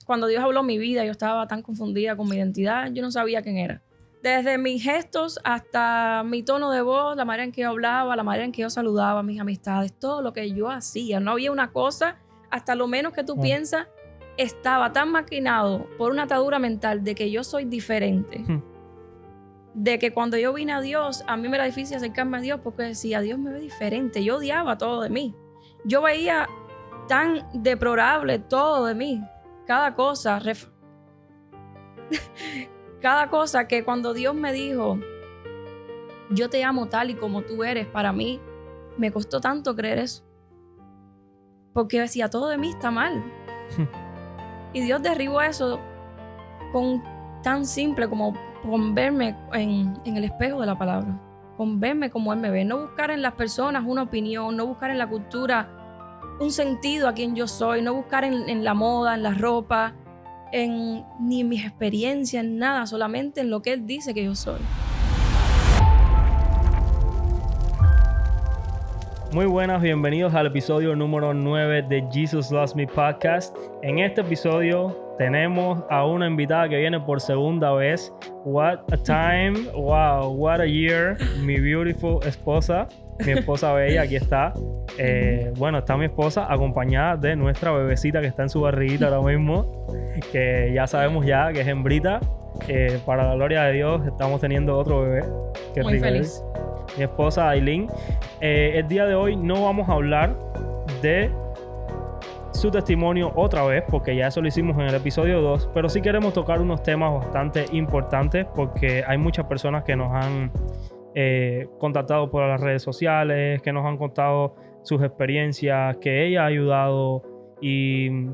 cuando Dios habló mi vida, yo estaba tan confundida con mi identidad, yo no sabía quién era. Desde mis gestos hasta mi tono de voz, la manera en que yo hablaba, la manera en que yo saludaba a mis amistades, todo lo que yo hacía. No había una cosa, hasta lo menos que tú piensas, estaba tan maquinado por una atadura mental de que yo soy diferente. De que cuando yo vine a Dios, a mí me era difícil acercarme a Dios porque decía, Dios me ve diferente. Yo odiaba todo de mí. Yo veía tan deplorable todo de mí. Cada cosa que cuando Dios me dijo, yo te amo tal y como tú eres, para mí me costó tanto creer eso. Porque decía, todo de mí está mal. Y Dios derribó eso con tan simple como con verme en el espejo de la palabra. Con verme como Él me ve. No buscar en las personas una opinión, no buscar en la cultura un sentido a quien yo soy, no buscar en la moda, en la ropa, ni en mis experiencias, en nada, solamente en lo que Él dice que yo soy. Muy buenas, bienvenidos al episodio número 9 de Jesus Loves Me Podcast. En este episodio tenemos a una invitada que viene por segunda vez. What a time, wow, what a year. Mi beautiful esposa, mi esposa bella, aquí está. Bueno, está mi esposa acompañada de nuestra bebecita que está en su barriguita ahora mismo, que ya sabemos ya que es hembrita. Para la gloria de Dios estamos teniendo otro bebé. Qué muy feliz. Mi esposa Aileen. El día de hoy no vamos a hablar de su testimonio otra vez, porque ya eso lo hicimos en el episodio 2, pero sí queremos tocar unos temas bastante importantes porque hay muchas personas que nos han contactado por las redes sociales, que nos han contado sus experiencias, que ella ha ayudado y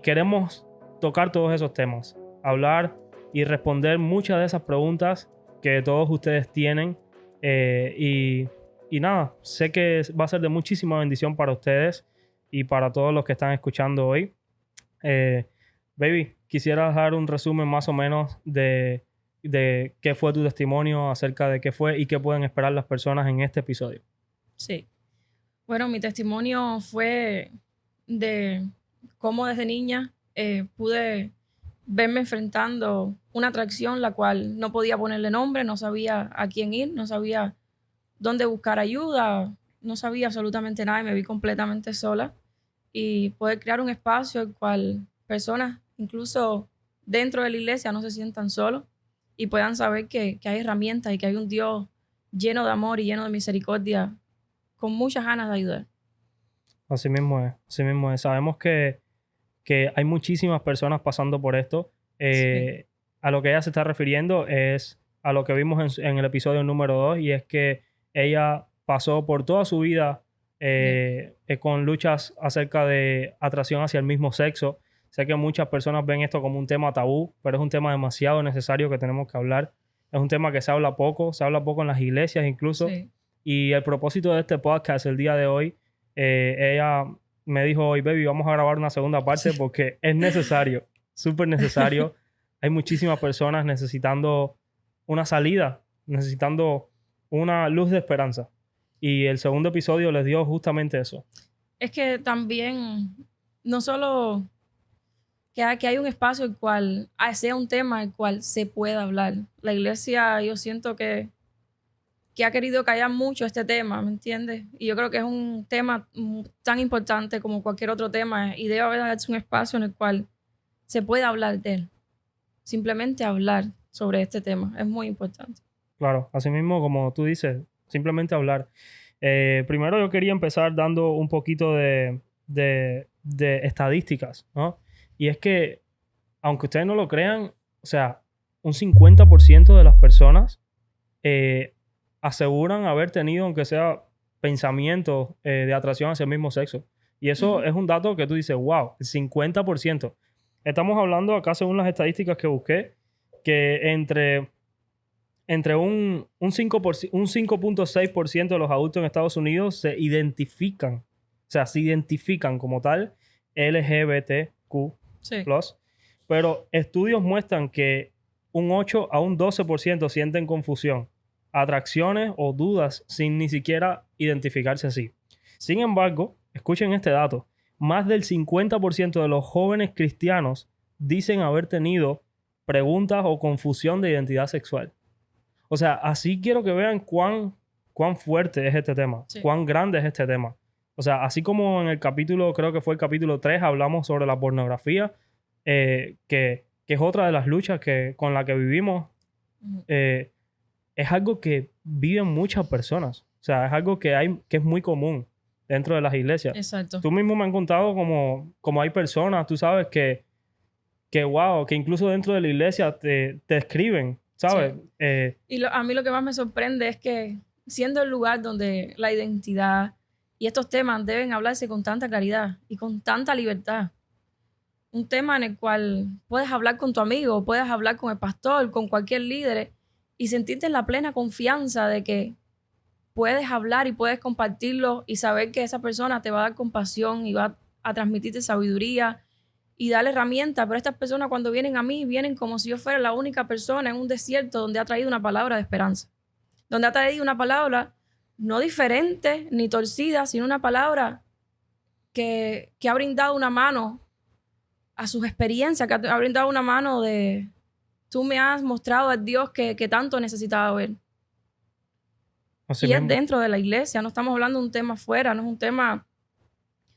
queremos tocar todos esos temas, hablar y responder muchas de esas preguntas que todos ustedes tienen. Y nada, sé que va a ser de muchísima bendición para ustedes y para todos los que están escuchando hoy. Baby, quisiera dar un resumen más o menos de qué fue tu testimonio, acerca de qué fue y qué pueden esperar las personas en este episodio. Sí. Bueno, mi testimonio fue de cómo desde niña pude verme enfrentando una atracción la cual no podía ponerle nombre, no sabía a quién ir, no sabía dónde buscar ayuda, no sabía absolutamente nada y me vi completamente sola. Y poder crear un espacio en el cual personas, incluso dentro de la iglesia, no se sientan solos y puedan saber que hay herramientas y que hay un Dios lleno de amor y lleno de misericordia, con muchas ganas de ayudar. Así mismo es, así mismo es. Sabemos que hay muchísimas personas pasando por esto. Sí. A lo que ella se está refiriendo es a lo que vimos en el episodio número 2, y es que ella pasó por toda su vida con luchas acerca de atracción hacia el mismo sexo. Sé que muchas personas ven esto como un tema tabú, pero es un tema demasiado necesario que tenemos que hablar. Es un tema que se habla poco en las iglesias incluso. Sí. Y el propósito de este podcast el día de hoy, ella me dijo, hoy baby, vamos a grabar una segunda parte porque es necesario, súper necesario. Hay muchísimas personas necesitando una salida, necesitando una luz de esperanza. Y el segundo episodio les dio justamente eso. Es que también, no solo que hay un espacio el cual sea un tema el cual se pueda hablar. La iglesia, yo siento que ha querido callar mucho este tema, ¿me entiendes? Y yo creo que es un tema tan importante como cualquier otro tema y debe haber un espacio en el cual se pueda hablar de él. Simplemente hablar sobre este tema es muy importante. Claro, así mismo como tú dices, simplemente hablar. Primero yo quería empezar dando un poquito de estadísticas, ¿no? Y es que, aunque ustedes no lo crean, o sea, un 50% de las personas aseguran haber tenido, aunque sea pensamientos de atracción hacia el mismo sexo. Y eso es un dato que tú dices, wow, el 50%. Estamos hablando acá, según las estadísticas que busqué, que entre un 5.6% de los adultos en Estados Unidos se identifican como tal LGBTQ+. Sí. Pero estudios muestran que un 8 a un 12% sienten confusión, atracciones o dudas sin ni siquiera identificarse así. Sin embargo, escuchen este dato, más del 50% de los jóvenes cristianos dicen haber tenido preguntas o confusión de identidad sexual. O sea, así quiero que vean cuán fuerte es este tema, Sí. cuán grande es este tema. O sea, así como en el capítulo, creo que fue el capítulo 3, hablamos sobre la pornografía, que es otra de las luchas con la que vivimos. Ujú. Es algo que viven muchas personas. O sea, es algo que es muy común dentro de las iglesias. Exacto. Tú mismo me has contado como hay personas, tú sabes, que wow, que incluso dentro de la iglesia te escriben, ¿sabes? Sí. Y a mí lo que más me sorprende es que siendo el lugar donde la identidad y estos temas deben hablarse con tanta claridad y con tanta libertad. Un tema en el cual puedes hablar con tu amigo, puedes hablar con el pastor, con cualquier líder y sentirte en la plena confianza de que puedes hablar y puedes compartirlo y saber que esa persona te va a dar compasión y va a transmitirte sabiduría y darle herramientas. Pero estas personas cuando vienen a mí, vienen como si yo fuera la única persona en un desierto donde ha traído una palabra de esperanza. Donde ha traído una palabra no diferente ni torcida, sino una palabra que ha brindado una mano a sus experiencias, que ha brindado una mano de tú me has mostrado al Dios que tanto necesitaba ver. Así Y mismo. es dentro de la iglesia, no estamos hablando de un tema afuera, no es un tema...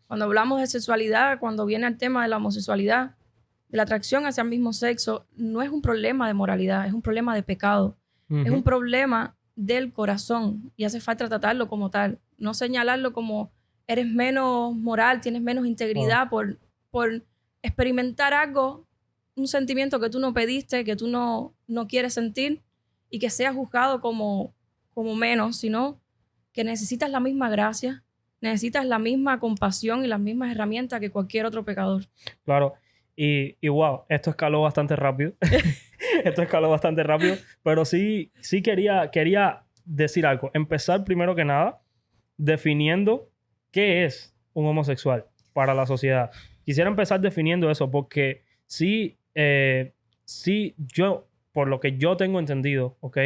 Cuando hablamos de sexualidad, cuando viene el tema de la homosexualidad, de la atracción hacia el mismo sexo, no es un problema de moralidad, es un problema de pecado. Uh-huh. Es un problema del corazón y hace falta tratarlo como tal. No señalarlo como eres menos moral, tienes menos integridad por experimentar algo, un sentimiento que tú no pediste, que tú no quieres sentir y que seas juzgado como menos, sino que necesitas la misma gracia, necesitas la misma compasión y las mismas herramientas que cualquier otro pecador. Claro. Y wow, esto escaló bastante rápido. Esto escaló bastante rápido. Pero sí quería decir algo. Empezar primero que nada definiendo qué es un homosexual para la sociedad. Quisiera empezar definiendo eso porque sí, yo, por lo que yo tengo entendido, ¿ok?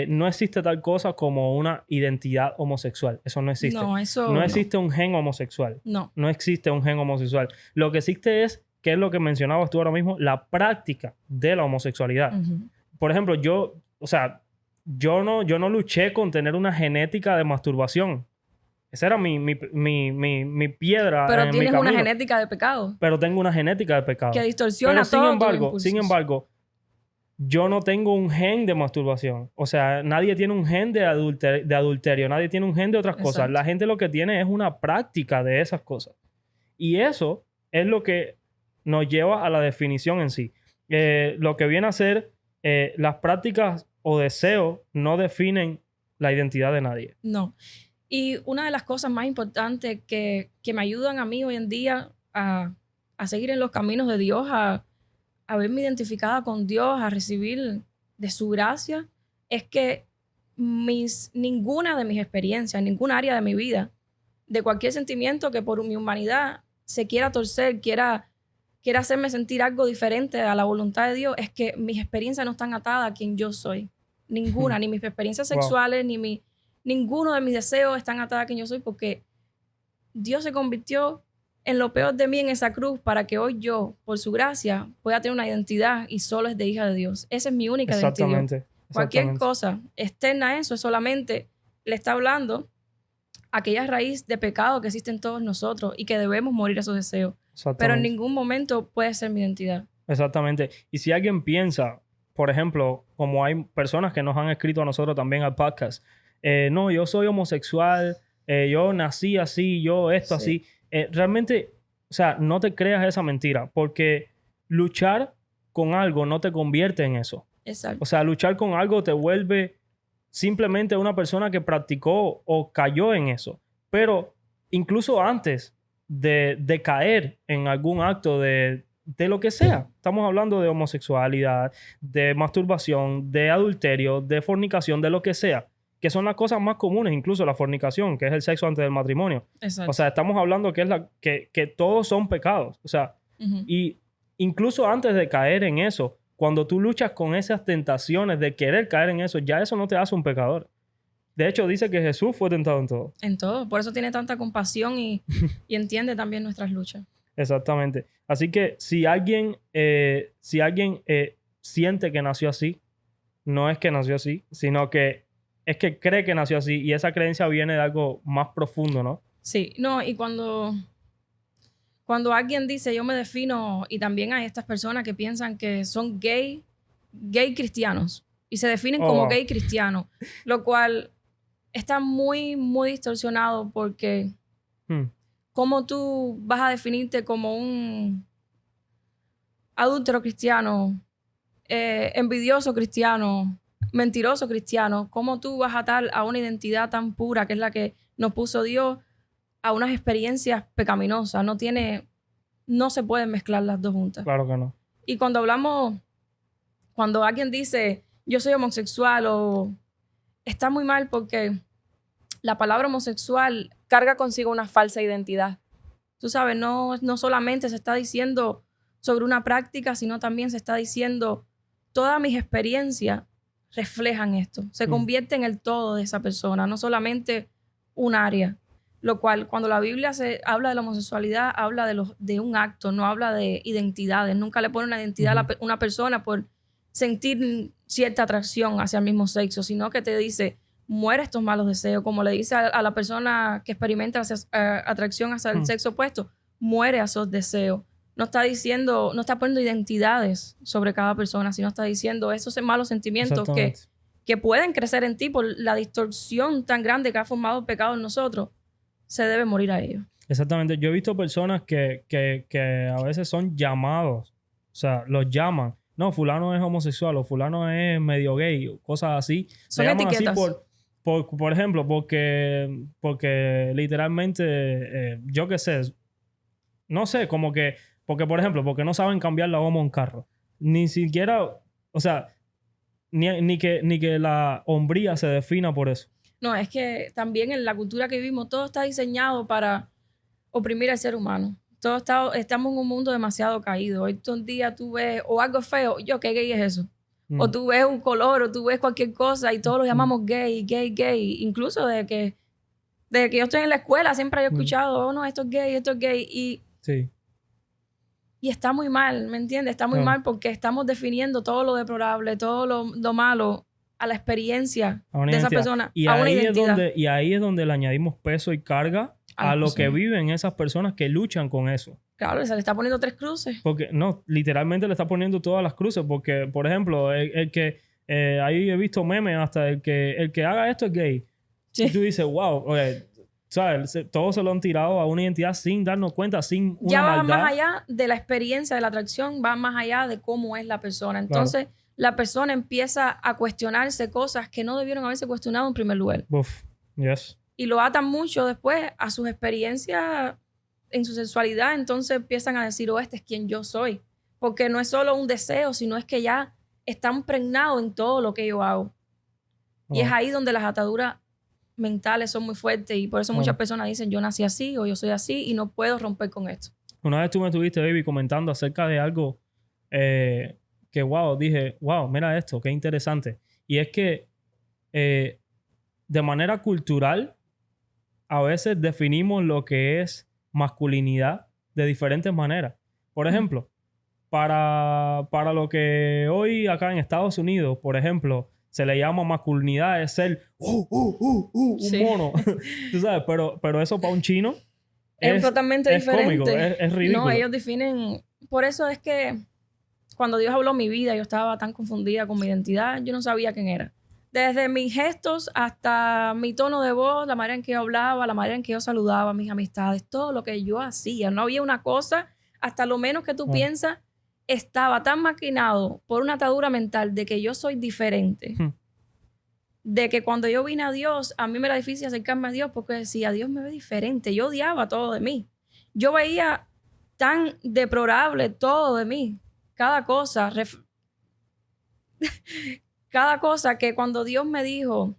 No existe tal cosa como una identidad homosexual. Eso no existe. No existe un gen homosexual. No existe un gen homosexual. Lo que existe es, que es lo que mencionabas tú ahora mismo, la práctica de la homosexualidad. Uh-huh. Por ejemplo, yo no luché con tener una genética de masturbación. Esa era mi piedra. Pero en tienes mi una camino. genética de pecado. Pero tengo una genética de pecado. Que distorsiona todo. Sin embargo, yo no tengo un gen de masturbación. O sea, nadie tiene un gen de adulterio. Nadie tiene un gen de otras cosas. La gente lo que tiene es una práctica de esas cosas. Y eso es lo que nos lleva a la definición en sí. Lo que viene a ser las prácticas o deseos no definen la identidad de nadie. No. Y una de las cosas más importantes que me ayudan a mí hoy en día a seguir en los caminos de Dios, a verme identificada con Dios, a recibir de su gracia, es que ninguna de mis experiencias, ninguna área de mi vida, de cualquier sentimiento que por mi humanidad se quiera torcer, quiera hacerme sentir algo diferente a la voluntad de Dios, es que mis experiencias no están atadas a quien yo soy. Ninguna, ni mis experiencias sexuales, ninguno de mis deseos están atados a quien yo soy, porque Dios se convirtió en lo peor de mí en esa cruz para que hoy yo, por su gracia, pueda tener una identidad y solo es de hija de Dios. Esa es mi única identidad. Cualquier cosa externa a eso solamente le está hablando a aquella raíz de pecado que existe en todos nosotros y que debemos morir a esos deseos. Pero en ningún momento puede ser mi identidad. Exactamente. Y si alguien piensa, por ejemplo, como hay personas que nos han escrito a nosotros también al podcast, no, yo soy homosexual, yo nací así, yo así. Realmente, o sea, no te creas esa mentira, porque luchar con algo no te convierte en eso. Exacto. O sea, luchar con algo te vuelve simplemente una persona que practicó o cayó en eso. Pero incluso antes de caer en algún acto de lo que sea, estamos hablando de homosexualidad, de masturbación, de adulterio, de fornicación, de lo que sea, que son las cosas más comunes, incluso la fornicación, que es el sexo antes del matrimonio. Exacto. O sea, estamos hablando que todos son pecados. O sea, y incluso antes de caer en eso, cuando tú luchas con esas tentaciones de querer caer en eso, ya eso no te hace un pecador. De hecho, dice que Jesús fue tentado en todo. En todo. Por eso tiene tanta compasión y entiende también nuestras luchas. Exactamente. Así que si alguien siente que nació así, no es que nació así, sino que es que cree que nació así y esa creencia viene de algo más profundo, ¿no? Sí, no, y cuando alguien dice yo me defino, y también hay estas personas que piensan que son gay cristianos y se definen Oh, como wow. gay cristiano, lo cual está muy, muy distorsionado porque Hmm. ¿cómo tú vas a definirte como un adúltero cristiano, envidioso cristiano, mentiroso cristiano? ¿Cómo tú vas a atar a una identidad tan pura que es la que nos puso Dios a unas experiencias pecaminosas? No se pueden mezclar las dos juntas. Claro que no. Y cuando alguien dice yo soy homosexual, o está muy mal porque la palabra homosexual carga consigo una falsa identidad. Tú sabes, no solamente se está diciendo sobre una práctica, sino también se está diciendo todas mis experiencias reflejan esto. Se convierte en el todo de esa persona, no solamente un área. Lo cual, cuando la Biblia habla de la homosexualidad, habla de un acto, no habla de identidades. Nunca le pone una identidad a una persona por sentir cierta atracción hacia el mismo sexo, sino que te dice, muere estos malos deseos, como le dice a la persona que experimenta atracción hacia el sexo opuesto, muere a esos deseos. No está diciendo, no está poniendo identidades sobre cada persona, sino está diciendo esos malos sentimientos que pueden crecer en ti por la distorsión tan grande que ha formado el pecado en nosotros. Se debe morir a ellos. Exactamente. Yo he visto personas que a veces son llamados, o sea, los llaman. No, fulano es homosexual o fulano es medio gay, o cosas así. Son Se llaman etiquetas. así por ejemplo, porque literalmente, yo qué sé, no sé, como que, porque por ejemplo, porque no saben cambiar la goma a un carro. Ni siquiera, o sea, ni que la hombría se defina por eso. No, es que también en la cultura que vivimos todo está diseñado para oprimir al ser humano. Estamos en un mundo demasiado caído. Hoy un día tú ves o algo feo, ¿qué gay es eso? O tú ves un color, o tú ves cualquier cosa y todos lo llamamos gay, gay, gay. Incluso desde que yo estoy en la escuela siempre he escuchado, oh no, esto es gay, esto es gay. Sí. Y está muy mal, ¿me entiendes? Está muy mal porque estamos definiendo todo lo deplorable, todo lo malo a la experiencia de esa persona, y a una ahí identidad. y ahí es donde le añadimos peso y carga a lo que viven esas personas que luchan con eso. Claro, se le está poniendo 3 cruces. Porque no, literalmente le está poniendo todas las cruces. Porque, por ejemplo, el que ahí he visto memes hasta el que haga esto es gay. Sí. Y tú dices, wow, ¿sabes? Todos se lo han tirado a una identidad sin darnos cuenta, sin una ya va maldad. más allá de la experiencia de la atracción, va más allá de cómo es la persona. Entonces, la persona empieza a cuestionarse cosas que no debieron haberse cuestionado en primer lugar. Uf, yes. Y lo atan mucho después a sus experiencias en su sexualidad. Entonces empiezan a decir, este es quien yo soy. Porque no es solo un deseo, sino es que ya está impregnado en todo lo que yo hago. Y es ahí donde las ataduras mentales son muy fuertes, y por eso muchas personas dicen yo nací así o yo soy así y no puedo romper con esto. Una vez tú me estuviste, baby, comentando acerca de algo que dije, mira esto, qué interesante. Y es que de manera cultural a veces definimos lo que es masculinidad de diferentes maneras. Por ejemplo, para lo que hoy acá en Estados Unidos, por ejemplo, se le llama masculinidad, es ser un mono. Tú sabes, pero eso para un chino es totalmente diferente. Cómico, es ridículo. No, ellos definen... Por eso es que cuando Dios habló mi vida, yo estaba tan confundida con mi identidad, yo no sabía quién era. Desde mis gestos hasta mi tono de voz, la manera en que yo hablaba, la manera en que yo saludaba a mis amistades, todo lo que yo hacía. No había una cosa, hasta lo menos que tú piensas, estaba tan maquinado por una atadura mental de que yo soy diferente. De que cuando yo vine a Dios, a mí me era difícil acercarme a Dios porque decía, Dios me ve diferente. Yo odiaba todo de mí. Yo veía tan deplorable todo de mí. Cada cosa. Cada cosa que cuando Dios me dijo,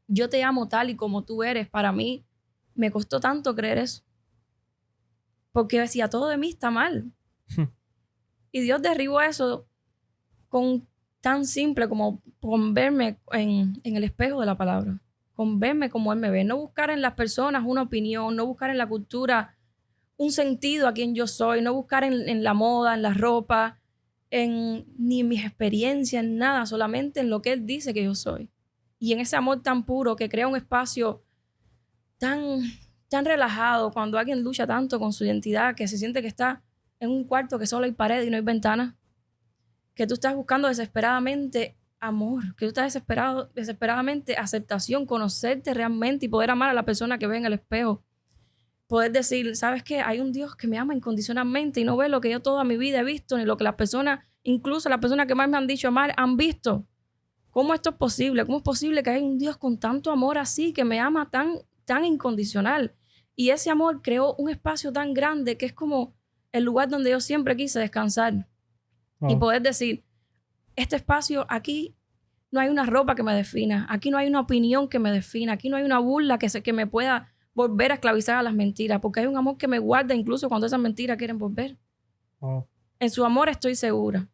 yo te amo tal y como tú eres, para mí me costó tanto creer eso. Porque decía, todo de mí está mal. Y Dios derribó eso con tan simple como con verme en el espejo de la palabra, con verme como Él me ve. No buscar en las personas una opinión, no buscar en la cultura un sentido a quien yo soy, no buscar en la moda, en la ropa, ni en mis experiencias, en nada, solamente en lo que Él dice que yo soy. Y en ese amor tan puro que crea un espacio tan, tan relajado cuando alguien lucha tanto con su identidad, que se siente que está en un cuarto que solo hay pared y no hay ventana, que tú estás buscando desesperadamente amor, que tú estás desesperadamente aceptación, conocerte realmente y poder amar a la persona que ve en el espejo. Poder decir, ¿sabes qué? Hay un Dios que me ama incondicionalmente y no ve lo que yo toda mi vida he visto, ni lo que las personas, incluso las personas que más me han dicho amar, han visto. ¿Cómo esto es posible? ¿Cómo es posible que haya un Dios con tanto amor así, que me ama tan, tan incondicional? Y ese amor creó un espacio tan grande que es como el lugar donde yo siempre quise descansar. Y poder decir, este espacio aquí no hay una ropa que me defina, aquí no hay una opinión que me defina, aquí no hay una burla que me pueda volver a esclavizar a las mentiras, porque hay un amor que me guarda incluso cuando esas mentiras quieren volver. En su amor estoy segura.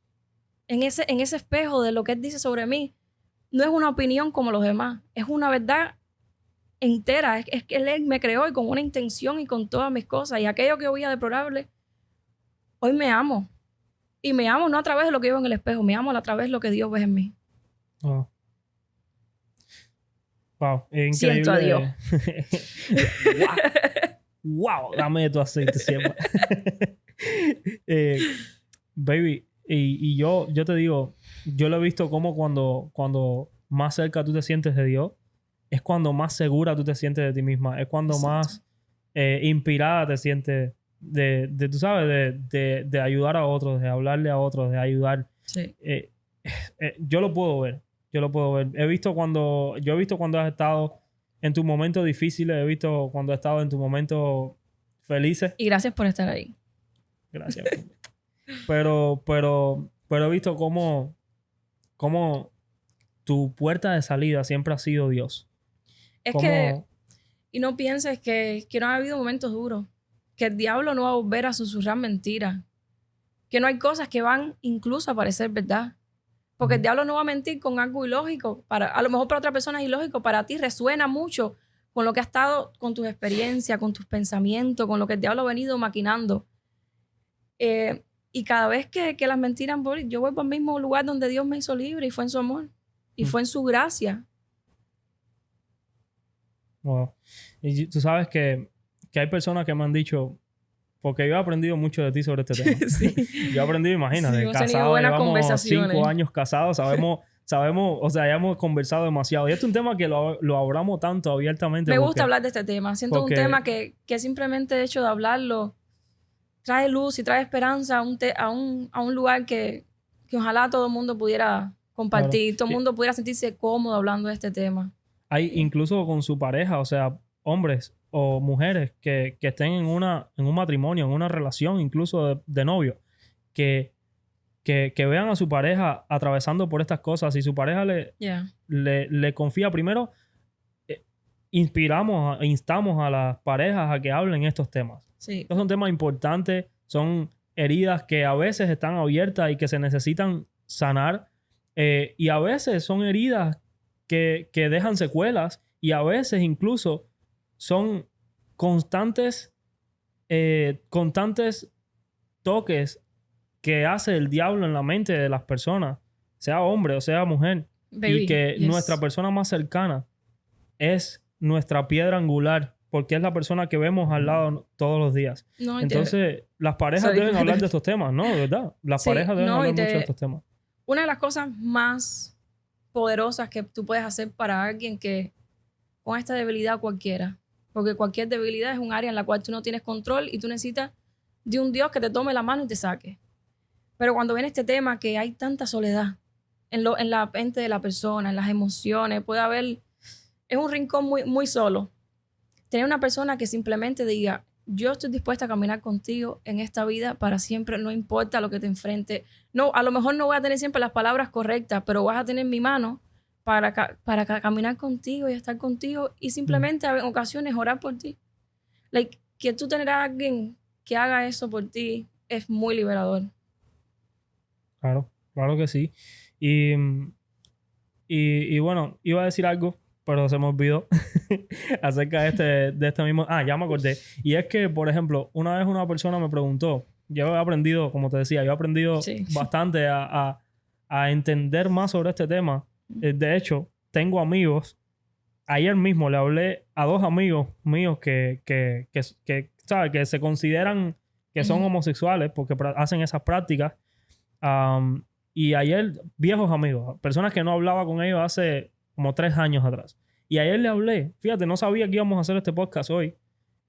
En ese espejo de lo que Él dice sobre mí, no es una opinión como los demás, es una verdad entera. Es que Él me creó y con una intención y con todas mis cosas. Y aquello que hoy a deplorable, hoy me amo. Y me amo no a través de lo que veo en el espejo, me amo a través de lo que Dios ve en mí. Wow, es increíble. Siento a Dios. Wow, dame tu aceite siempre. Baby, y yo te digo, yo lo he visto como cuando más cerca tú te sientes de Dios, es cuando más segura tú te sientes de ti misma, es cuando más inspirada te sientes tú sabes, de ayudar a otros, de hablarle a otros, de ayudar. Sí. Yo lo puedo ver. Yo he visto cuando has estado en tus momentos difíciles, he visto cuando has estado en tus momentos felices. Y gracias por estar ahí. Gracias. pero he visto cómo tu puerta de salida siempre ha sido Dios. Es que, y no pienses que no ha habido momentos duros, que el diablo no va a volver a susurrar mentiras, que no hay cosas que van incluso a parecer verdad. Porque el diablo no va a mentir con algo ilógico. A lo mejor para otra persona es ilógico, para ti resuena mucho con lo que ha estado, con tus experiencias, con tus pensamientos, con lo que el diablo ha venido maquinando. Y cada vez que las mentiras, yo vuelvo al mismo lugar donde Dios me hizo libre y fue en su amor. Y fue en su gracia. Wow. Y tú sabes que hay personas que me han dicho... Porque yo he aprendido mucho de ti sobre este tema. Sí. Yo he aprendido, imagínate, sí, casado, llevamos 5 años casados, sabemos, o sea, ya hemos conversado demasiado. Y este es un tema que lo hablamos tanto abiertamente. Me gusta hablar de este tema. Siento un tema que simplemente el hecho de hablarlo trae luz y trae esperanza a un lugar que ojalá todo el mundo pudiera compartir, todo el mundo pudiera sentirse cómodo hablando de este tema. Hay incluso con su pareja, o sea, hombres o mujeres que estén en un matrimonio, en una relación incluso de novio, que vean a su pareja atravesando por estas cosas y su pareja le confía. Primero, instamos a las parejas a que hablen estos temas. Sí. Estos son temas importantes, son heridas que a veces están abiertas y que se necesitan sanar, y a veces son heridas que dejan secuelas, y a veces incluso son constantes toques que hace el diablo en la mente de las personas, sea hombre o sea mujer. Baby, y que nuestra persona más cercana es nuestra piedra angular, porque es la persona que vemos al lado todos los días. No, entonces, las parejas deben hablar de estos temas, ¿no? ¿De verdad? Las parejas deben hablar mucho de estos temas. Una de las cosas más poderosas que tú puedes hacer para alguien que con esta debilidad cualquiera, porque cualquier debilidad es un área en la cual tú no tienes control y tú necesitas de un Dios que te tome la mano y te saque. Pero cuando viene este tema que hay tanta soledad en la mente de la persona, en las emociones, puede haber... Es un rincón muy, muy solo. Tener una persona que simplemente diga, yo estoy dispuesta a caminar contigo en esta vida para siempre, no importa lo que te enfrente. No, a lo mejor no voy a tener siempre las palabras correctas, pero vas a tener mi mano para caminar contigo y estar contigo y simplemente en ocasiones orar por ti. Que tú tener a alguien que haga eso por ti es muy liberador. Claro, claro que sí. Y bueno, iba a decir algo pero se me olvidó acerca de este mismo... Ah, ya me acordé. Y es que, por ejemplo, una vez una persona me preguntó, yo he aprendido, como te decía, yo he aprendido bastante a entender más sobre este tema. De hecho, tengo amigos. Ayer mismo le hablé a 2 amigos míos que ¿sabes? Que se consideran que son homosexuales porque hacen esas prácticas. Y ayer, viejos amigos, personas que no hablaba con ellos hace como 3 años atrás. Y ayer le hablé, fíjate, no sabía que íbamos a hacer este podcast hoy.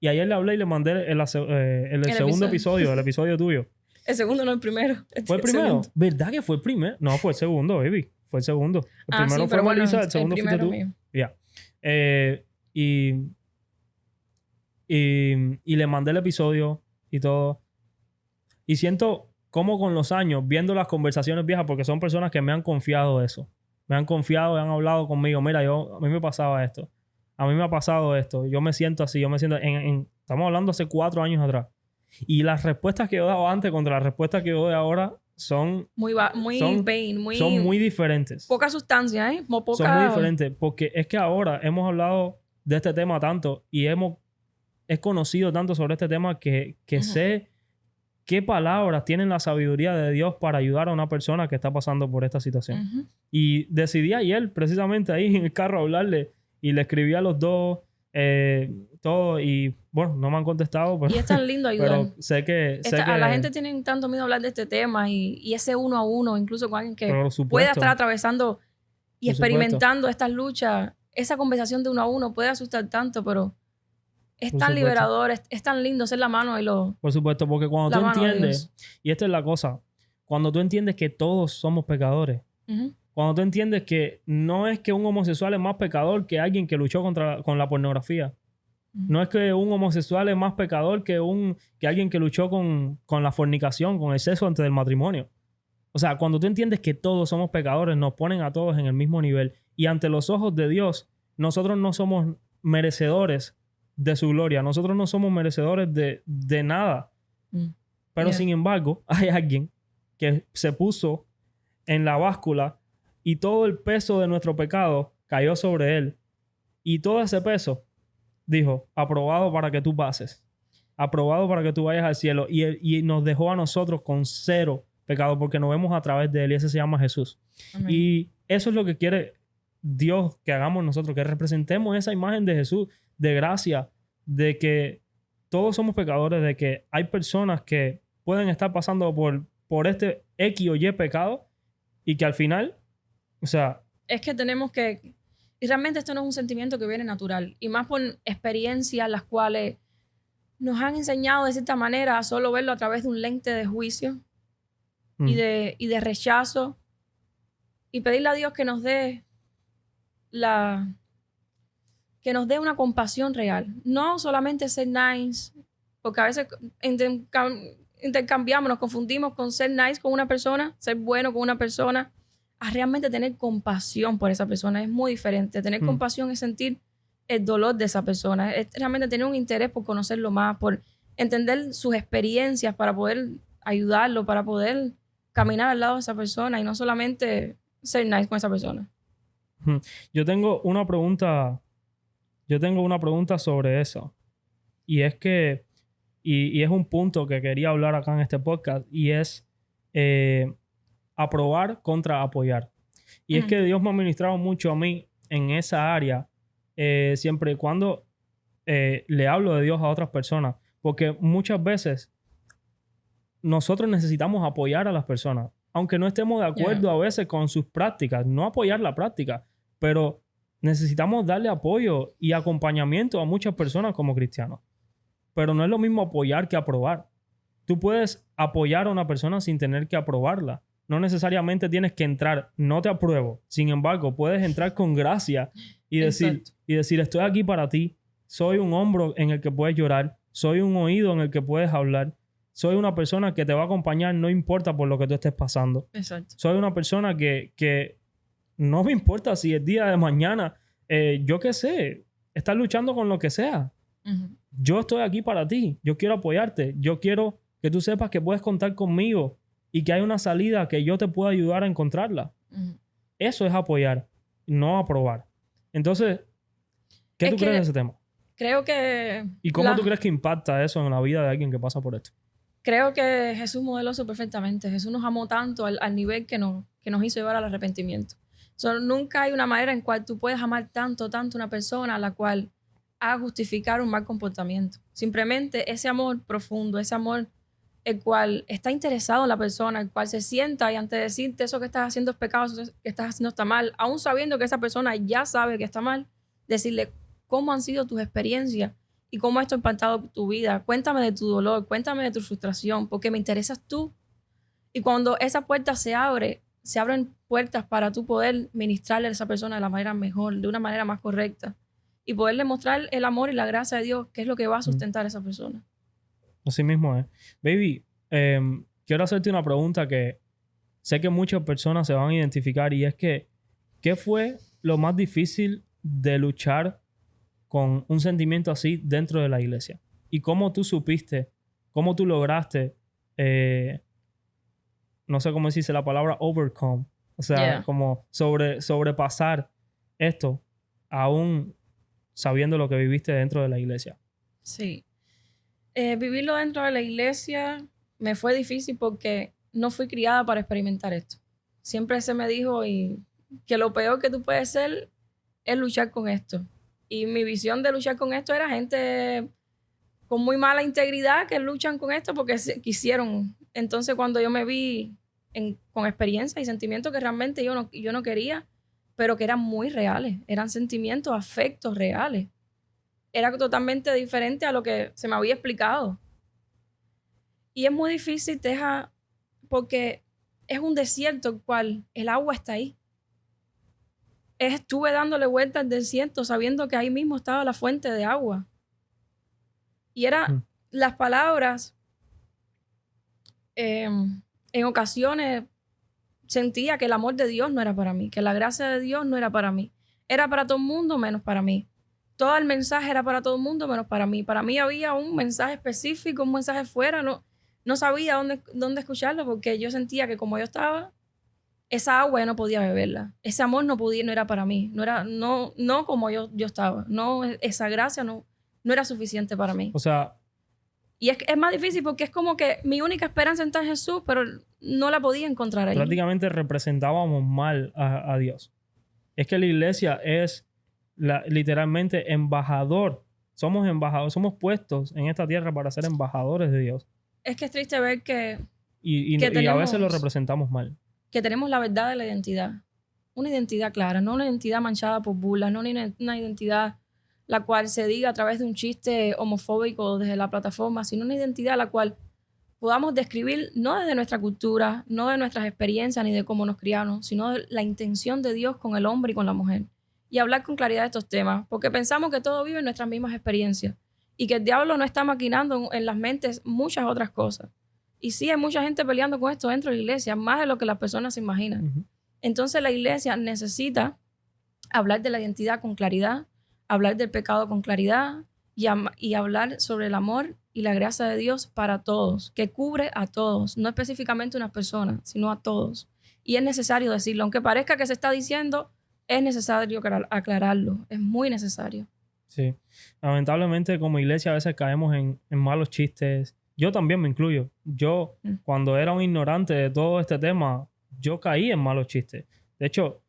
Y ayer le hablé y le mandé el segundo episodio, el episodio tuyo. El segundo, no el primero. ¿Fue el primero? Segundo. ¿Verdad que fue el primero? No, fue el segundo, baby. Fue el segundo. El primero sí, fue Melissa, bueno, el segundo fuiste tú. Ya. Y le mandé el episodio y todo. Y siento como con los años, viendo las conversaciones viejas, porque son personas que me han confiado eso. Me han confiado y han hablado conmigo. Mira, a mí me pasaba esto. A mí me ha pasado esto. Yo me siento así. Yo me siento... estamos hablando hace 4 años atrás. Y las respuestas que yo daba antes contra las respuestas que yo doy ahora son muy diferentes. Poca sustancia, ¿eh? Son muy diferentes. Porque es que ahora hemos hablado de este tema tanto y he conocido tanto sobre este tema que sé qué palabras tienen la sabiduría de Dios para ayudar a una persona que está pasando por esta situación. Y decidí ayer, precisamente ahí en el carro, hablarle y le escribí a los 2 todo y bueno, no me han contestado. Pero, y es tan lindo ayudar. Pero sé que... A la gente tiene tanto miedo a hablar de este tema y ese 1 a 1, incluso con alguien que pueda estar atravesando y experimentando estas luchas. Esa conversación de 1 a 1 puede asustar tanto, pero es tan liberador, es tan lindo ser la mano y lo... Por supuesto, porque cuando tú entiendes, y esta es la cosa, cuando tú entiendes que todos somos pecadores, cuando tú entiendes que no es que un homosexual es más pecador que alguien que luchó con la pornografía, no es que un homosexual es más pecador que alguien que luchó con la fornicación, con el sexo antes del matrimonio. O sea, cuando tú entiendes que todos somos pecadores, nos ponen a todos en el mismo nivel. Y ante los ojos de Dios, nosotros no somos merecedores de su gloria. Nosotros no somos merecedores de nada. Pero sin embargo, hay alguien que se puso en la báscula y todo el peso de nuestro pecado cayó sobre él. Y todo ese peso dijo, aprobado para que tú pases. Aprobado para que tú vayas al cielo. Y nos dejó a nosotros con 0 pecado porque nos vemos a través de él y ese se llama Jesús. Amén. Y eso es lo que quiere Dios que hagamos nosotros, que representemos esa imagen de Jesús, de gracia, de que todos somos pecadores, de que hay personas que pueden estar pasando por este X o Y pecado y que al final, o sea... Es que tenemos que... Y realmente esto no es un sentimiento que viene natural. Y más por experiencias las cuales nos han enseñado de cierta manera a solo verlo a través de un lente de juicio y de rechazo. Y pedirle a Dios que nos dé que nos dé una compasión real. No solamente ser nice, porque a veces intercambiamos, nos confundimos con ser nice con una persona, ser bueno con una persona, a realmente tener compasión por esa persona. Es muy diferente. Tener compasión es sentir el dolor de esa persona. Es realmente tener un interés por conocerlo más, por entender sus experiencias para poder ayudarlo, para poder caminar al lado de esa persona y no solamente ser nice con esa persona. Yo tengo una pregunta sobre eso. Y es que, y es un punto que quería hablar acá en este podcast, y es aprobar contra apoyar. Y es que Dios me ha ministrado mucho a mí en esa área, siempre y cuando le hablo de Dios a otras personas. Porque muchas veces nosotros necesitamos apoyar a las personas. Aunque no estemos de acuerdo a veces con sus prácticas, no apoyar la práctica, pero necesitamos darle apoyo y acompañamiento a muchas personas como cristianos. Pero no es lo mismo apoyar que aprobar. Tú puedes apoyar a una persona sin tener que aprobarla. No necesariamente tienes que entrar, no te apruebo. Sin embargo, puedes entrar con gracia y decir, estoy aquí para ti. Soy un hombro en el que puedes llorar. Soy un oído en el que puedes hablar. Soy una persona que te va a acompañar, no importa por lo que tú estés pasando. Exacto. Soy una persona que no me importa si el día de mañana, yo qué sé, estás luchando con lo que sea. Yo estoy aquí para ti. Yo quiero apoyarte. Yo quiero que tú sepas que puedes contar conmigo y que hay una salida que yo te puedo ayudar a encontrarla. Eso es apoyar, no aprobar. Entonces, ¿Qué Es tú que crees de ese tema? creo que... ¿Y cómo tú crees que impacta eso en la vida de alguien que pasa por esto? Creo que Jesús modeló eso perfectamente. Jesús nos amó tanto al nivel que nos hizo llevar al arrepentimiento. Nunca hay una manera en cual tú puedes amar tanto a una persona a la cual haga justificar un mal comportamiento. Simplemente ese amor profundo, ese amor el cual está interesado en la persona, el cual se sienta y antes de decirte eso que estás haciendo es pecado, eso que estás haciendo está mal, aún sabiendo que esa persona ya sabe que está mal, decirle cómo han sido tus experiencias y cómo esto ha impactado tu vida. Cuéntame de tu dolor, cuéntame de tu frustración, porque me interesas tú. Y cuando esa puerta se abren puertas para tú poder ministrarle a esa persona de la manera mejor, de una manera más correcta, y poderle mostrar el amor y la gracia de Dios, que es lo que va a sustentar a esa persona. Así mismo es. Baby, quiero hacerte una pregunta que sé que muchas personas se van a identificar y es que, ¿qué fue lo más difícil de luchar con un sentimiento así dentro de la iglesia? ¿Y cómo tú supiste, cómo tú lograste, no sé cómo decirse la palabra overcome, o sea, como sobrepasar esto, aún sabiendo lo que viviste dentro de la iglesia? Sí. Vivirlo dentro de la iglesia me fue difícil porque no fui criada para experimentar esto. Siempre se me dijo que lo peor que tú puedes ser es luchar con esto. Y mi visión de luchar con esto era gente con muy mala integridad que luchan con esto porque quisieron. Entonces cuando yo me vi con experiencia y sentimientos que realmente yo no quería, pero que eran muy reales, eran sentimientos, afectos reales. Era totalmente diferente a lo que se me había explicado. Y es muy difícil, Teja, porque es un desierto el cual el agua está ahí. Estuve dándole vueltas al desierto sabiendo que ahí mismo estaba la fuente de agua. Y eran las palabras, en ocasiones sentía que el amor de Dios no era para mí, que la gracia de Dios no era para mí. Era para todo el mundo menos para mí. Todo el mensaje era para todo el mundo menos para mí. Para mí había un mensaje específico, un mensaje fuera. No sabía dónde escucharlo porque yo sentía que como yo estaba, esa agua yo no podía beberla. Ese amor no era para mí. No como yo estaba. No, esa gracia no era suficiente para mí. O sea... Y es más difícil porque es como que mi única esperanza está en Jesús, pero no la podía encontrar ahí. Prácticamente representábamos mal a Dios. Es que la iglesia es literalmente embajador. Somos embajadores, somos puestos en esta tierra para ser embajadores de Dios. Es que es triste ver que a veces lo representamos mal. Que tenemos la verdad de la identidad. Una identidad clara, no una identidad manchada por burlas, no una identidad la cual se diga a través de un chiste homofóbico desde la plataforma, sino una identidad la cual podamos describir no desde nuestra cultura, no de nuestras experiencias ni de cómo nos criaron, sino de la intención de Dios con el hombre y con la mujer. Y hablar con claridad de estos temas, porque pensamos que todo vive en nuestras mismas experiencias y que el diablo no está maquinando en las mentes muchas otras cosas. Y sí, hay mucha gente peleando con esto dentro de la iglesia, más de lo que las personas se imaginan. Uh-huh. Entonces la iglesia necesita hablar de la identidad con claridad, hablar del pecado con claridad y hablar sobre el amor y la gracia de Dios para todos, que cubre a todos, no específicamente a unas personas, sino a todos. Y es necesario decirlo, aunque parezca que se está diciendo, es necesario aclararlo, es muy necesario. Sí, lamentablemente como iglesia a veces caemos en malos chistes. Yo también me incluyo. Yo, cuando era un ignorante de todo este tema, yo caí en malos chistes. De hecho,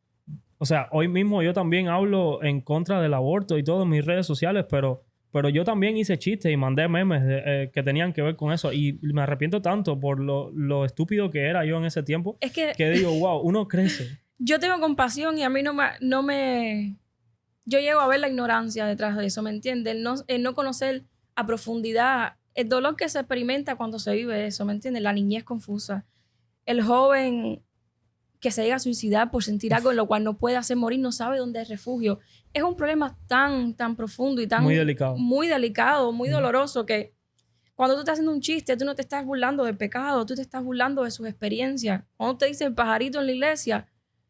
o sea, hoy mismo yo también hablo en contra del aborto y todo en mis redes sociales, pero yo también hice chistes y mandé memes que tenían que ver con eso. Y me arrepiento tanto por lo estúpido que era yo en ese tiempo, que digo, wow, uno crece. Yo tengo compasión y a mí no me... Yo llego a ver la ignorancia detrás de eso, ¿me entiendes? El no conocer a profundidad el dolor que se experimenta cuando se vive eso, ¿me entiendes? La niñez confusa. El joven que se llega a suicidar por sentir algo en lo cual no puede hacer morir, no sabe dónde es refugio. Es un problema tan profundo y tan... Muy delicado. Muy doloroso, que cuando tú estás haciendo un chiste, tú no te estás burlando del pecado, tú te estás burlando de sus experiencias. Cuando te dice el pajarito en la iglesia,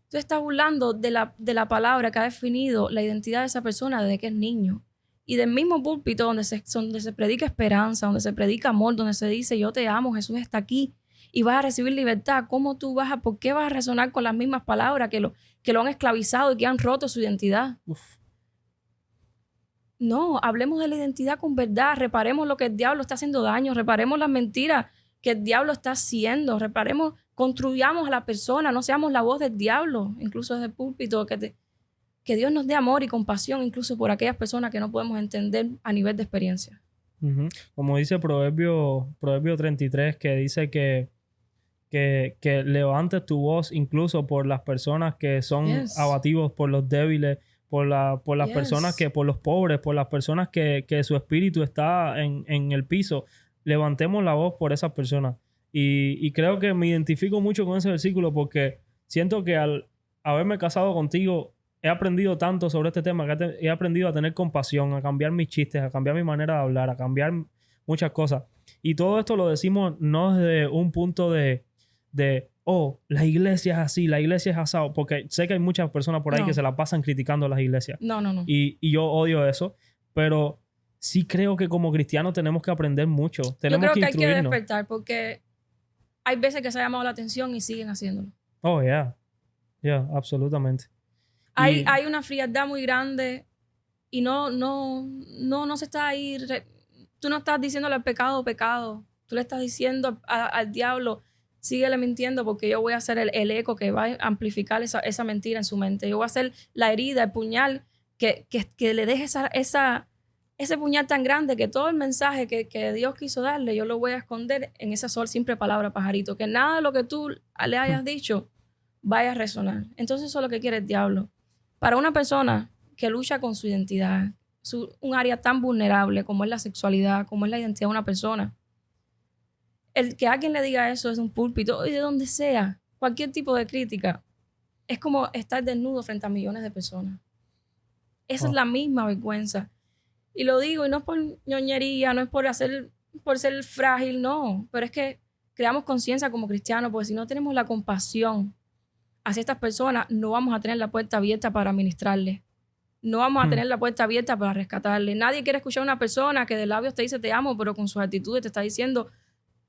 tú estás burlando de la palabra que ha definido la identidad de esa persona desde que es niño. Y del mismo púlpito donde se predica esperanza, donde se predica amor, donde se dice yo te amo, Jesús está aquí y vas a recibir libertad. ¿Por qué vas a resonar con las mismas palabras que lo han esclavizado y que han roto su identidad? Uf. No, hablemos de la identidad con verdad, reparemos lo que el diablo está haciendo daño, reparemos las mentiras que el diablo está haciendo, reparemos, construyamos a la persona, no seamos la voz del diablo, incluso desde el púlpito, que Dios nos dé amor y compasión incluso por aquellas personas que no podemos entender a nivel de experiencia. Como dice Proverbio 33, que dice que levantes tu voz incluso por las personas que son abatidos, por los débiles, por las personas por los pobres, por las personas que su espíritu está en el piso. Levantemos la voz por esas personas. Y creo que me identifico mucho con ese versículo porque siento que al haberme casado contigo he aprendido tanto sobre este tema, que he aprendido a tener compasión, a cambiar mis chistes, a cambiar mi manera de hablar, a cambiar muchas cosas. Y todo esto lo decimos no desde un punto de la iglesia es así, la iglesia es asado, porque sé que hay muchas personas por ahí que se la pasan criticando a las iglesias. No. Y yo odio eso, pero sí creo que como cristianos tenemos que aprender mucho. Tenemos yo creo que instruirnos. hay que despertar porque hay veces que se ha llamado la atención y siguen haciéndolo. Oh, yeah. Yeah, absolutamente. Hay una frialdad muy grande y no se está ahí. Tú no estás diciéndole al pecado. Tú le estás diciendo al diablo, síguele mintiendo porque yo voy a ser el eco que va a amplificar esa mentira en su mente. Yo voy a hacer la herida, el puñal que le deje ese puñal tan grande que todo el mensaje que Dios quiso darle, yo lo voy a esconder en esa simple palabra, pajarito. Que nada de lo que tú le hayas dicho vaya a resonar. Entonces eso es lo que quiere el diablo. Para una persona que lucha con su identidad, un área tan vulnerable como es la sexualidad, como es la identidad de una persona, el que alguien le diga eso desde un púlpito y de donde sea, cualquier tipo de crítica, es como estar desnudo frente a millones de personas. Esa es la misma vergüenza. Y lo digo, y no es por ñoñería, no es por ser frágil, no. Pero es que creamos conciencia como cristianos, porque si no tenemos la compasión hacia estas personas, no vamos a tener la puerta abierta para ministrarles. No vamos a tener la puerta abierta para rescatarles. Nadie quiere escuchar a una persona que de labios te dice te amo, pero con sus actitudes te está diciendo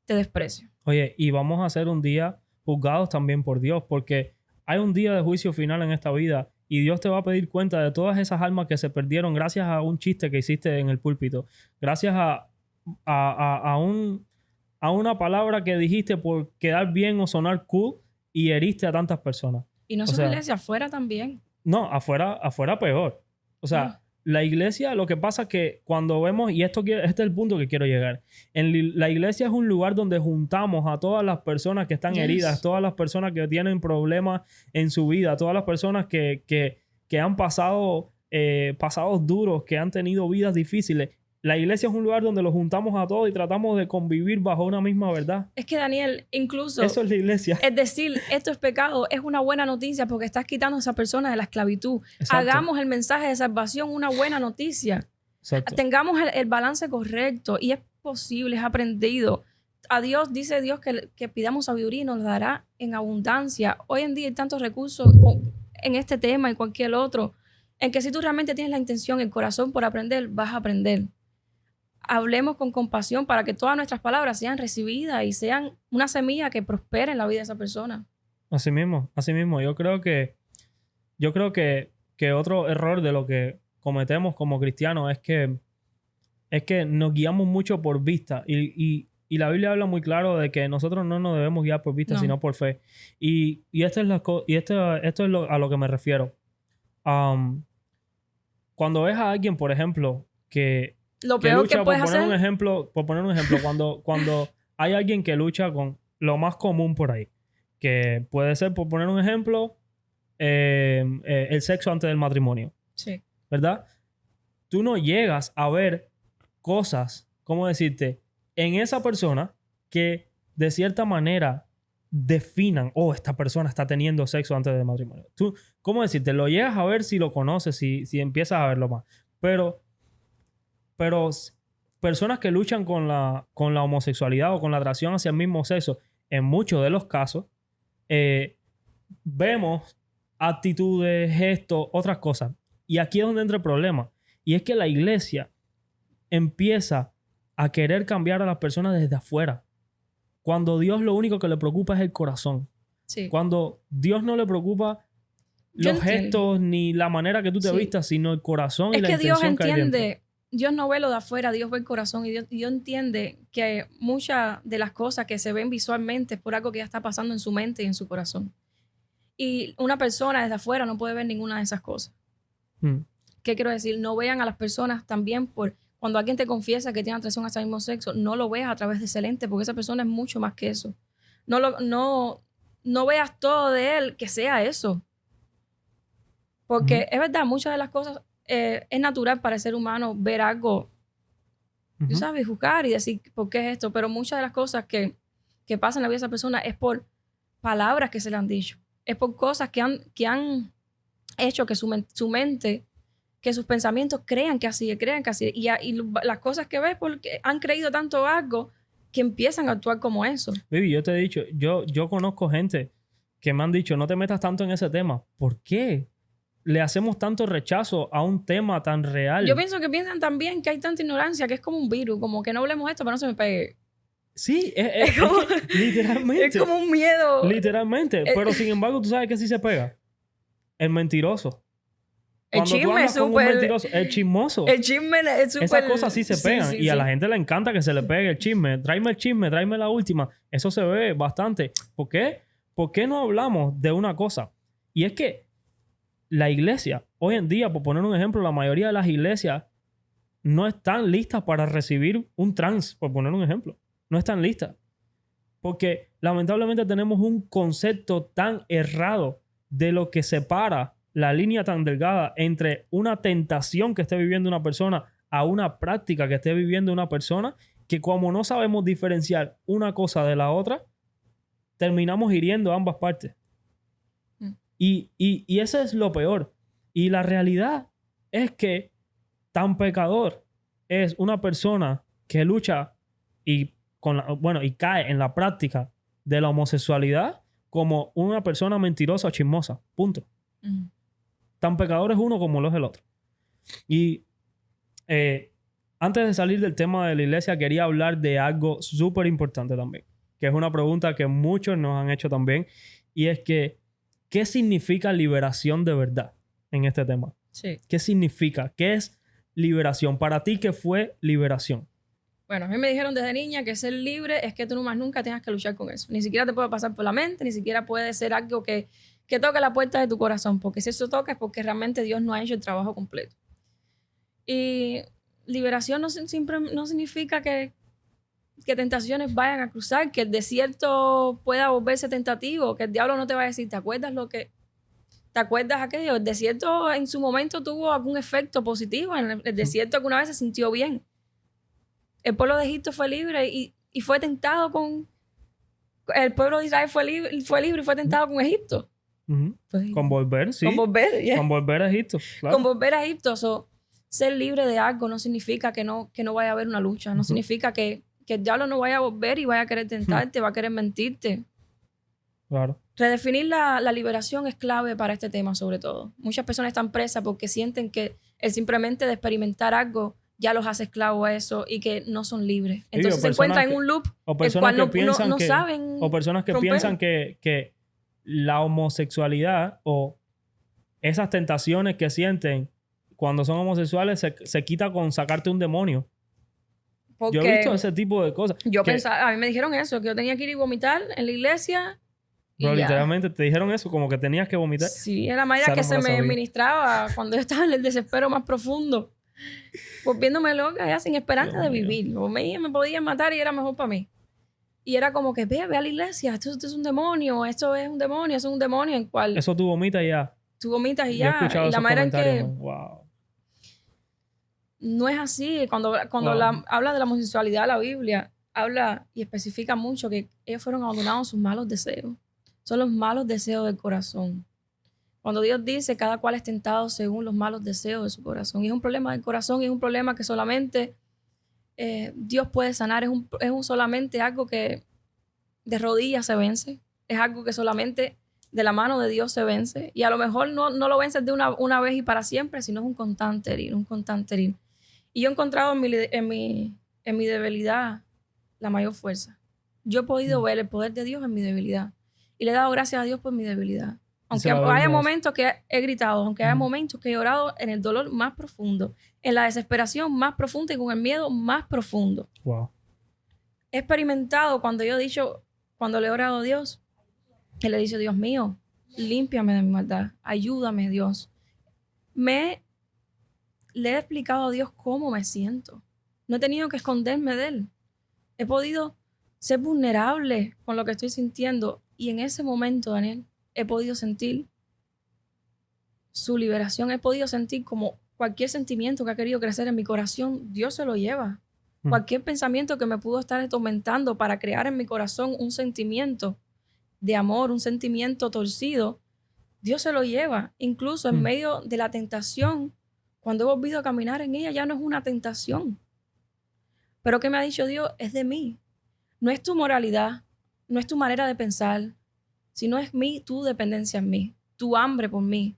te desprecio. Oye, y vamos a hacer un día juzgados también por Dios, porque hay un día de juicio final en esta vida y Dios te va a pedir cuenta de todas esas almas que se perdieron gracias a un chiste que hiciste en el púlpito, gracias a una palabra que dijiste por quedar bien o sonar cool y heriste a tantas personas. Y no solo iglesia, afuera también. No, afuera peor. O sea, la iglesia, lo que pasa es que cuando vemos, y este es el punto que quiero llegar, la iglesia es un lugar donde juntamos a todas las personas que están heridas, todas las personas que tienen problemas en su vida, todas las personas que han pasado pasados duros, que han tenido vidas difíciles. La iglesia es un lugar donde los juntamos a todos y tratamos de convivir bajo una misma verdad. Es que, Daniel, incluso... Eso es la iglesia. Es decir, esto es pecado, es una buena noticia porque estás quitando a esa persona de la esclavitud. Exacto. Hagamos el mensaje de salvación una buena noticia. Exacto. Tengamos el balance correcto y es posible, es aprendido. A Dios, dice Dios que pidamos sabiduría y nos la dará en abundancia. Hoy en día hay tantos recursos en este tema y cualquier otro, en que si tú realmente tienes la intención, el corazón por aprender, vas a aprender. Hablemos con compasión para que todas nuestras palabras sean recibidas y sean una semilla que prospere en la vida de esa persona. Así mismo. Yo creo que otro error de lo que cometemos como cristianos es que nos guiamos mucho por vista y la Biblia habla muy claro de que nosotros no nos debemos guiar por vista, sino por fe. Y esto es a lo que me refiero. Cuando ves a alguien, por ejemplo, que lo peor que puedes hacer... Por poner un ejemplo, cuando hay alguien que lucha con lo más común por ahí, que puede ser, por poner un ejemplo, el sexo antes del matrimonio. Sí. ¿Verdad? Tú no llegas a ver cosas, ¿cómo decirte?, en esa persona que de cierta manera definan, esta persona está teniendo sexo antes del matrimonio. Tú, ¿cómo decirte? Lo llegas a ver si lo conoces, si empiezas a verlo más. Pero personas que luchan con la homosexualidad o con la atracción hacia el mismo sexo, en muchos de los casos, vemos actitudes, gestos, otras cosas. Y aquí es donde entra el problema. Y es que la iglesia empieza a querer cambiar a las personas desde afuera. Cuando Dios lo único que le preocupa es el corazón. Sí. Cuando Dios no le preocupa Yo los entiendo. gestos ni la manera que tú te Sí. vistas, sino el corazón y Es la que Dios intención que hay dentro. entiende, Dios no ve lo de afuera, Dios ve el corazón y Dios entiende que muchas de las cosas que se ven visualmente es por algo que ya está pasando en su mente y en su corazón. Y una persona desde afuera no puede ver ninguna de esas cosas. Mm. ¿Qué quiero decir? No vean a las personas también por cuando alguien te confiesa que tiene atracción hacia el mismo sexo, no lo veas a través de ese lente, porque esa persona es mucho más que eso. No veas todo de él que sea eso. Porque es verdad, muchas de las cosas es natural para el ser humano ver algo, tú sabes, juzgar y decir, ¿por qué es esto? Pero muchas de las cosas que pasan en la vida de esa persona es por palabras que se le han dicho. Es por cosas que han hecho que su mente, que sus pensamientos crean que así. Y las cosas que ves porque han creído tanto algo que empiezan a actuar como eso. Baby, yo te he dicho, yo conozco gente que me han dicho, no te metas tanto en ese tema. ¿Por qué le hacemos tanto rechazo a un tema tan real? Yo pienso que piensan también que hay tanta ignorancia que es como un virus, como que no hablemos de esto para no se me pegue. Sí, Es como, que literalmente. es como un miedo. Literalmente. Pero sin embargo, tú sabes que sí se pega. El mentiroso. El Cuando tú chisme andas es con un súper. mentiroso, el chismoso. El chisme es súper. Esas cosas sí se pegan. Y a la sí. gente le encanta que se le pegue el chisme. Tráeme el chisme, tráeme la última. Eso se ve bastante. ¿Por qué? ¿Por qué no hablamos de una cosa? Y es que la iglesia, hoy en día, por poner un ejemplo, la mayoría de las iglesias no están listas para recibir un trans, por poner un ejemplo. No están listas. Porque lamentablemente tenemos un concepto tan errado de lo que separa la línea tan delgada entre una tentación que esté viviendo una persona a una práctica que esté viviendo una persona, que como no sabemos diferenciar una cosa de la otra, terminamos hiriendo ambas partes. Y eso es lo peor. Y la realidad es que tan pecador es una persona que lucha y cae en la práctica de la homosexualidad como una persona mentirosa o chismosa. Punto. Tan pecador es uno como lo es el otro. Y antes de salir del tema de la iglesia, quería hablar de algo súper importante también, que es una pregunta que muchos nos han hecho también, y es que, ¿qué significa liberación de verdad en este tema? Sí. ¿Qué significa? ¿Qué es liberación? Para ti, ¿qué fue liberación? Bueno, a mí me dijeron desde niña que ser libre es que tú no más nunca tengas que luchar con eso. Ni siquiera te puede pasar por la mente, ni siquiera puede ser algo que toque la puerta de tu corazón, porque si eso toca es porque realmente Dios no ha hecho el trabajo completo. Y liberación no significa que tentaciones vayan a cruzar, que el desierto pueda volverse tentativo, que el diablo no te va a decir, ¿te acuerdas aquello? El desierto en su momento tuvo algún efecto positivo, en el desierto alguna vez se sintió bien. El pueblo de Egipto fue libre y fue tentado con... El pueblo de Israel fue libre y fue tentado con Egipto. Con volver, sí. Con volver, yeah. Con volver a Egipto, claro. Con volver a Egipto. Ser libre de algo no significa que no vaya a haber una lucha. No significa que el diablo no vaya a volver y vaya a querer tentarte, va a querer mentirte. Claro. Redefinir la liberación es clave para este tema, sobre todo. Muchas personas están presas porque sienten que el simplemente de experimentar algo ya los hace esclavos a eso y que no son libres. Entonces se encuentran en un loop el cual no saben. O personas que romper. piensan que la homosexualidad o esas tentaciones que sienten cuando son homosexuales se quita con sacarte un demonio. Porque yo he visto ese tipo de cosas. Yo pensaba, a mí me dijeron eso, que yo tenía que ir y vomitar en la iglesia. Pero literalmente te dijeron eso, como que tenías que vomitar. Sí, era la manera que se me ministraba cuando yo estaba en el desespero más profundo. Volviéndome loca, ya sin esperanza de vivir. O me podían matar y era mejor para mí. Y era como que ve a la iglesia, esto es un demonio, esto es un demonio en cual... Eso tú vomitas y ya. Tú vomitas y yo ya. He escuchado y la manera en que... Wow. No es así. Cuando habla de la homosexualidad, la Biblia habla y especifica mucho que ellos fueron abandonados en sus malos deseos. Son los malos deseos del corazón. Cuando Dios dice, cada cual es tentado según los malos deseos de su corazón. Y es un problema del corazón y es un problema que solamente Dios puede sanar. Es solamente algo que de rodillas se vence. Es algo que solamente de la mano de Dios se vence. Y a lo mejor no lo vences de una vez y para siempre, sino es un constante herir. Y yo he encontrado en mi debilidad la mayor fuerza. Yo he podido ver el poder de Dios en mi debilidad. Y le he dado gracias a Dios por mi debilidad. Aunque haya momentos que he gritado, aunque haya momentos que he orado en el dolor más profundo, en la desesperación más profunda y con el miedo más profundo. Wow. He experimentado cuando yo he dicho, cuando le he orado a Dios, Él le dice, Dios mío, límpiame de mi maldad, ayúdame, Dios. Le he explicado a Dios cómo me siento. No he tenido que esconderme de Él. He podido ser vulnerable con lo que estoy sintiendo. Y en ese momento, Daniel, he podido sentir su liberación. He podido sentir como cualquier sentimiento que ha querido crecer en mi corazón, Dios se lo lleva. Cualquier pensamiento que me pudo estar atormentando para crear en mi corazón un sentimiento de amor, un sentimiento torcido, Dios se lo lleva. Incluso en medio de la tentación, cuando he volvido a caminar en ella, ya no es una tentación. Pero ¿qué me ha dicho Dios? Es de mí. No es tu moralidad, no es tu manera de pensar, sino es tu dependencia en mí, tu hambre por mí,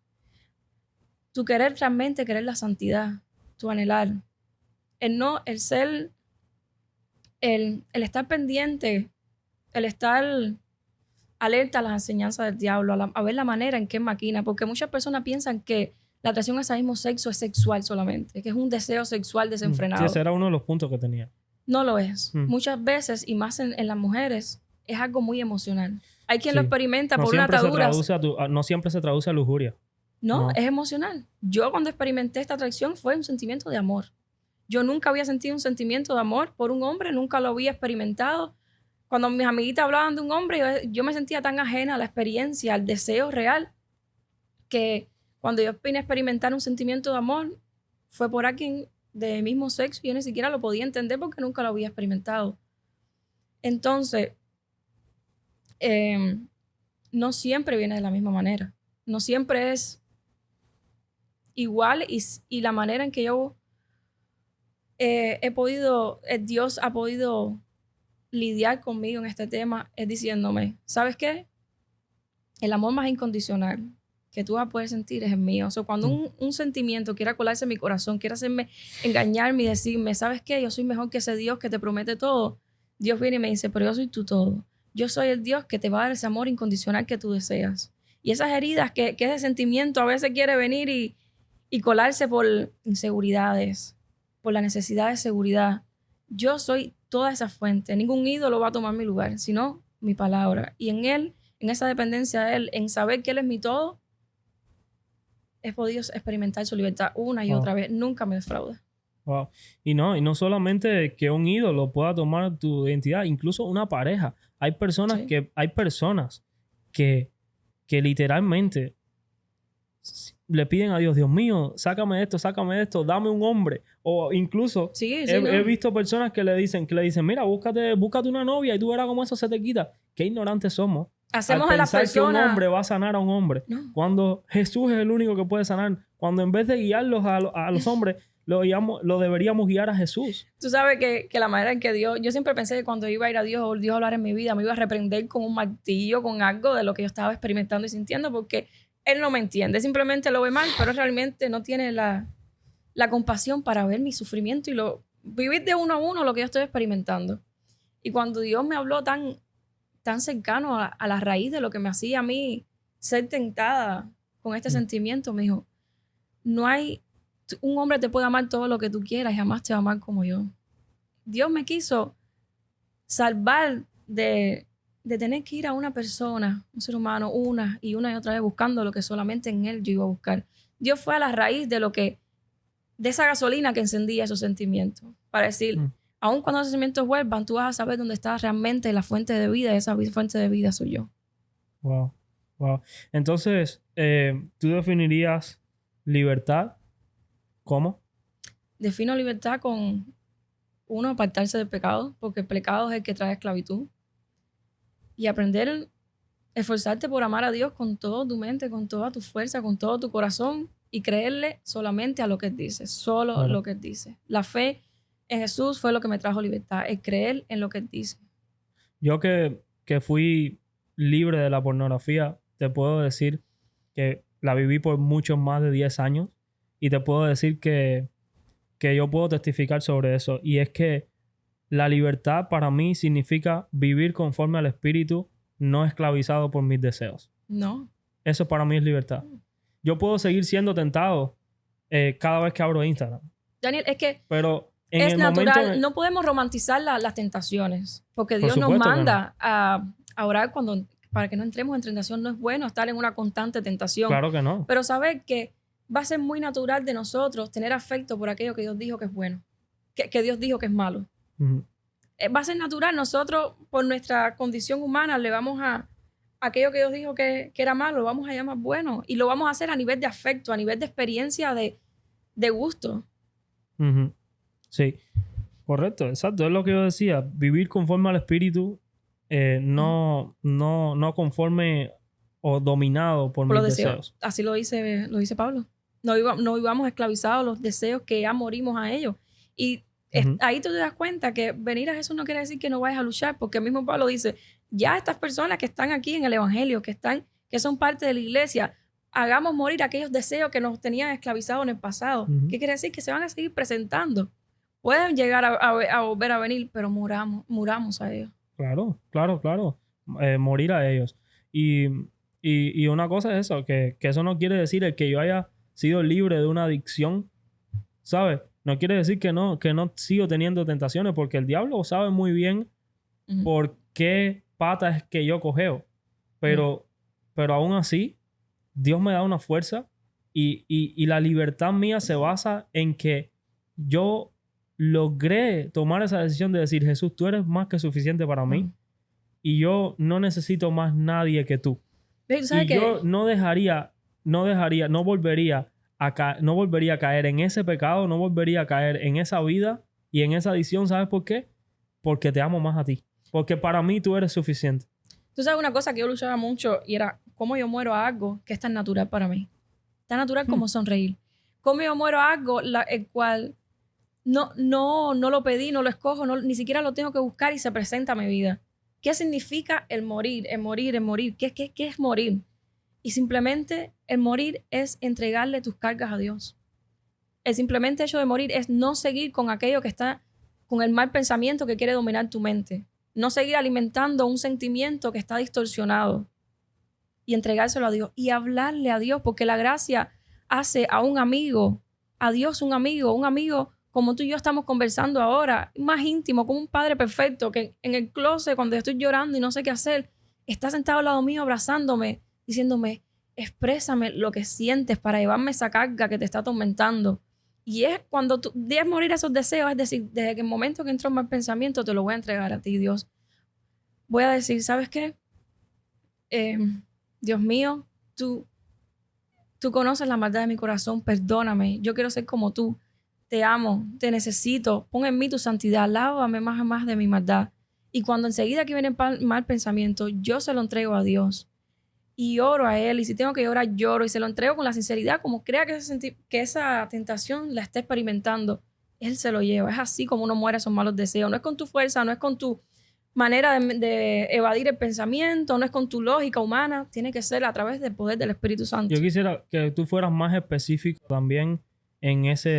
tu querer realmente querer la santidad, tu anhelar. El ser, el estar pendiente, el estar alerta a las enseñanzas del diablo, a ver la manera en que maquina, porque muchas personas piensan que la atracción hacia el mismo sexo es sexual solamente, que es un deseo sexual desenfrenado. Sí, ese era uno de los puntos que tenía. No lo es. Muchas veces, y más en las mujeres, es algo muy emocional. Hay quien lo experimenta por una atadura. No siempre se traduce a lujuria. No, es emocional. Yo cuando experimenté esta atracción fue un sentimiento de amor. Yo nunca había sentido un sentimiento de amor por un hombre, nunca lo había experimentado. Cuando mis amiguitas hablaban de un hombre, yo me sentía tan ajena a la experiencia, al deseo real, que cuando yo vine a experimentar un sentimiento de amor, fue por alguien de mismo sexo y yo ni siquiera lo podía entender porque nunca lo había experimentado. Entonces, no siempre viene de la misma manera. No siempre es igual y la manera en que yo Dios ha podido lidiar conmigo en este tema es diciéndome, ¿sabes qué? El amor más incondicional que tú vas a poder sentir es el mío. O sea, cuando un sentimiento quiera colarse en mi corazón, quiera hacerme engañarme y decirme, ¿sabes qué? Yo soy mejor que ese Dios que te promete todo. Dios viene y me dice, pero yo soy tu todo. Yo soy el Dios que te va a dar ese amor incondicional que tú deseas. Y esas heridas que ese sentimiento a veces quiere venir y colarse por inseguridades, por la necesidad de seguridad. Yo soy toda esa fuente. Ningún ídolo va a tomar mi lugar, sino mi palabra. Y en Él, en esa dependencia de Él, en saber que Él es mi todo, he podido experimentar su libertad una y otra vez. Nunca me defrauda. Wow. Y no solamente que un ídolo pueda tomar tu identidad, incluso una pareja. Hay personas que literalmente le piden a Dios, Dios mío, sácame de esto, dame un hombre. O incluso he visto personas que le dicen, mira, búscate una novia y tú verás cómo eso se te quita. Qué ignorantes somos. Hacemos al a las pensar personas que un hombre va a sanar a un hombre. No. Cuando Jesús es el único que puede sanar. Cuando en vez de guiarlos a los hombres, lo deberíamos guiar a Jesús. Tú sabes que la manera en que Dios... Yo siempre pensé que cuando iba a ir a Dios o Dios a hablar en mi vida, me iba a reprender con un martillo, con algo de lo que yo estaba experimentando y sintiendo, porque Él no me entiende. Simplemente lo ve mal, pero realmente no tiene la compasión para ver mi sufrimiento y vivir de uno a uno lo que yo estoy experimentando. Y cuando Dios me habló tan cercano a la raíz de lo que me hacía a mí ser tentada con este sentimiento, me dijo, un hombre te puede amar todo lo que tú quieras y jamás te va a amar como yo. Dios me quiso salvar de tener que ir a una persona, un ser humano, una y otra vez buscando lo que solamente en Él yo iba a buscar. Dios fue a la raíz de esa gasolina que encendía esos sentimientos, para decir, aun cuando esos sentimientos vuelvan, tú vas a saber dónde está realmente la fuente de vida, y esa fuente de vida soy yo. Wow. Entonces, ¿tú definirías libertad cómo? Defino libertad con, uno, apartarse del pecado, porque el pecado es el que trae esclavitud. Y aprender, esforzarte por amar a Dios con toda tu mente, con toda tu fuerza, con todo tu corazón, y creerle solamente a lo que Él dice, solo lo que Él dice. La fe en Jesús fue lo que me trajo libertad, el creer en lo que Él dice. Yo que fui libre de la pornografía, te puedo decir que la viví por mucho más de 10 años y te puedo decir que yo puedo testificar sobre eso. Y es que la libertad para mí significa vivir conforme al Espíritu, no esclavizado por mis deseos. No. Eso para mí es libertad. Yo puedo seguir siendo tentado cada vez que abro Instagram. Daniel, es que Pero en es el natural. momento... No podemos romantizar las tentaciones. Porque Por Dios nos supuesto que manda a orar para que no entremos en tentación. No es bueno estar en una constante tentación. Claro que no. Pero saber que va a ser muy natural de nosotros tener afecto por aquello que Dios dijo que es bueno. Que Dios dijo que es malo. Ujú. Va a ser natural. Nosotros, por nuestra condición humana, le vamos a aquello que Dios dijo que era malo, lo vamos a llamar bueno. Y lo vamos a hacer a nivel de afecto, a nivel de experiencia, de gusto. Ujú. Sí, correcto, exacto. Es lo que yo decía. Vivir conforme al Espíritu, no conforme o dominado por Por mis los deseos. deseos. Así lo dice Pablo. No vivamos esclavizados a los deseos que ya morimos a ellos. Y Ujú. ahí tú te das cuenta que venir a Jesús no quiere decir que no vayas a luchar, porque el mismo Pablo dice, ya estas personas que están aquí en el Evangelio, que son parte de la iglesia, hagamos morir aquellos deseos que nos tenían esclavizados en el pasado. Ujú. ¿Qué quiere decir? Que se van a seguir presentando. Pueden llegar a volver a venir, pero muramos a ellos. Claro. Morir a ellos. Y una cosa es eso, que eso no quiere decir el que yo haya sido libre de una adicción, ¿sabes? No quiere decir que no sigo teniendo tentaciones, porque el diablo sabe muy bien Ujú. por qué pata es que yo cojeo. Pero aún así, Dios me da una fuerza y la libertad mía se basa en que yo logré tomar esa decisión de decir, Jesús, tú eres más que suficiente para mí y yo no necesito más nadie que tú. ¿Tú sabes Y qué? yo no volvería a caer en ese pecado, no volvería a caer en esa vida y en esa adicción. ¿Sabes por qué? Porque te amo más a ti. Porque para mí tú eres suficiente. Tú sabes una cosa que yo luchaba mucho y era cómo yo muero a algo que es tan natural para mí. Tan natural como sonreír. Cómo yo muero a algo el cual no lo pedí, no lo escojo, ni siquiera lo tengo que buscar y se presenta a mi vida. ¿Qué significa el morir? El morir. ¿Qué es morir? Y simplemente el morir es entregarle tus cargas a Dios. El simplemente hecho de morir es no seguir con aquello que está, con el mal pensamiento que quiere dominar tu mente. No seguir alimentando un sentimiento que está distorsionado. Y entregárselo a Dios. Y hablarle a Dios, porque la gracia hace a un amigo, a Dios un amigo como tú y yo estamos conversando ahora, más íntimo, como un padre perfecto, que en el closet, cuando yo estoy llorando y no sé qué hacer, está sentado al lado mío abrazándome, diciéndome, exprésame lo que sientes para llevarme esa carga que te está atormentando. Y es cuando tú debes morir esos deseos, es decir, desde el momento que entró el mal pensamiento, te lo voy a entregar a ti, Dios. Voy a decir, ¿sabes qué? Dios mío, tú conoces la maldad de mi corazón, perdóname, yo quiero ser como tú. Te amo, te necesito, pon en mí tu santidad, lávame más y más de mi maldad. Y cuando enseguida que viene el mal pensamiento, yo se lo entrego a Dios y oro a Él. Y si tengo que llorar, lloro y se lo entrego con la sinceridad, como crea que esa tentación la está experimentando. Él se lo lleva. Es así como uno muere esos malos deseos. No es con tu fuerza, no es con tu manera de evadir el pensamiento, no es con tu lógica humana. Tiene que ser a través del poder del Espíritu Santo. Yo quisiera que tú fueras más específico también en esa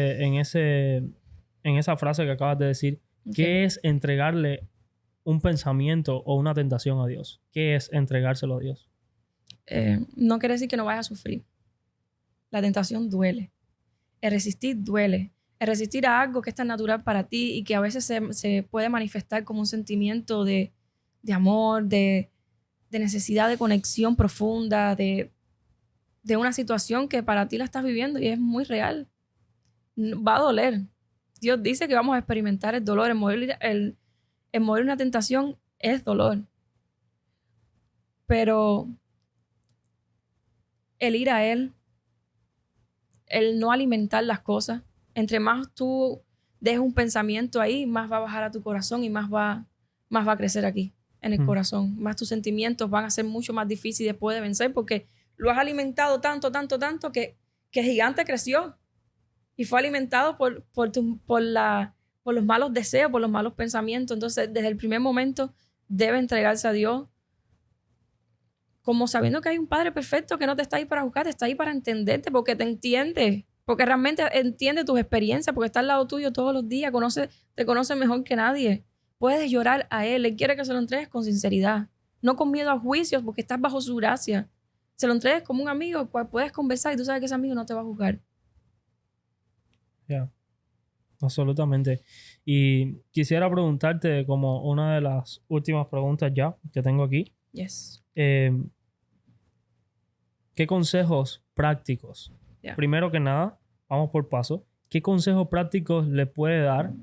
frase que acabas de decir. Okay. ¿Qué es entregarle un pensamiento o una tentación a Dios? ¿Qué es entregárselo a Dios? No quiere decir que no vayas a sufrir. La tentación duele. El resistir duele. El resistir a algo que es tan natural para ti y que a veces se puede manifestar como un sentimiento de amor, de necesidad de conexión profunda, de una situación que para ti la estás viviendo y es muy real. Va a doler. Dios dice que vamos a experimentar el dolor. El morir una tentación es dolor. Pero el ir a Él, el no alimentar las cosas, entre más tú dejes un pensamiento ahí, más va a bajar a tu corazón y más va a crecer aquí, en el corazón. Más tus sentimientos van a ser mucho más difíciles después de vencer porque lo has alimentado tanto que el gigante creció y fue alimentado por los malos deseos, por los malos pensamientos. Entonces, desde el primer momento, debe entregarse a Dios como sabiendo que hay un Padre perfecto que no te está ahí para juzgar, te está ahí para entenderte, porque te entiende, porque realmente entiende tus experiencias, porque está al lado tuyo todos los días, te conoce mejor que nadie. Puedes llorar a Él quiere que se lo entregues con sinceridad, no con miedo a juicios, porque estás bajo su gracia. Se lo entregues como un amigo, cual puedes conversar y tú sabes que ese amigo no te va a juzgar. Ya, absolutamente. Y quisiera preguntarte como una de las últimas preguntas ya que tengo aquí. Yes. ¿Qué consejos prácticos? Yeah. Primero que nada, vamos por paso. ¿Qué consejos prácticos le puede dar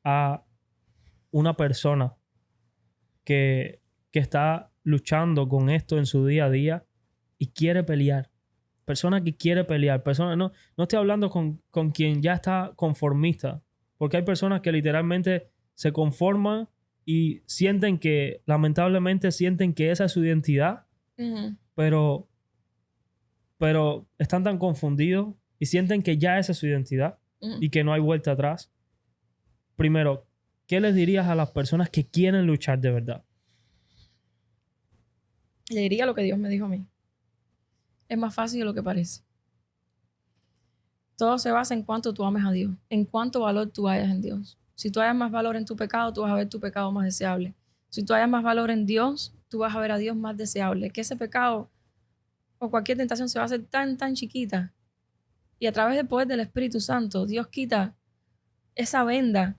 a una persona que está luchando con esto en su día a día y quiere pelear? Persona que quiere pelear. No estoy hablando con quien ya está conformista. Porque hay personas que literalmente se conforman y lamentablemente sienten que esa es su identidad. Uh-huh. Pero están tan confundidos y sienten que ya esa es su identidad y que no hay vuelta atrás. Primero, ¿qué les dirías a las personas que quieren luchar de verdad? Le diría lo que Dios me dijo a mí. Es más fácil de lo que parece. Todo se basa en cuánto tú ames a Dios, en cuánto valor tú hayas en Dios. Si tú hayas más valor en tu pecado, tú vas a ver tu pecado más deseable. Si tú hayas más valor en Dios, tú vas a ver a Dios más deseable. Que ese pecado o cualquier tentación se va a hacer tan, tan chiquita. Y a través del poder del Espíritu Santo, Dios quita esa venda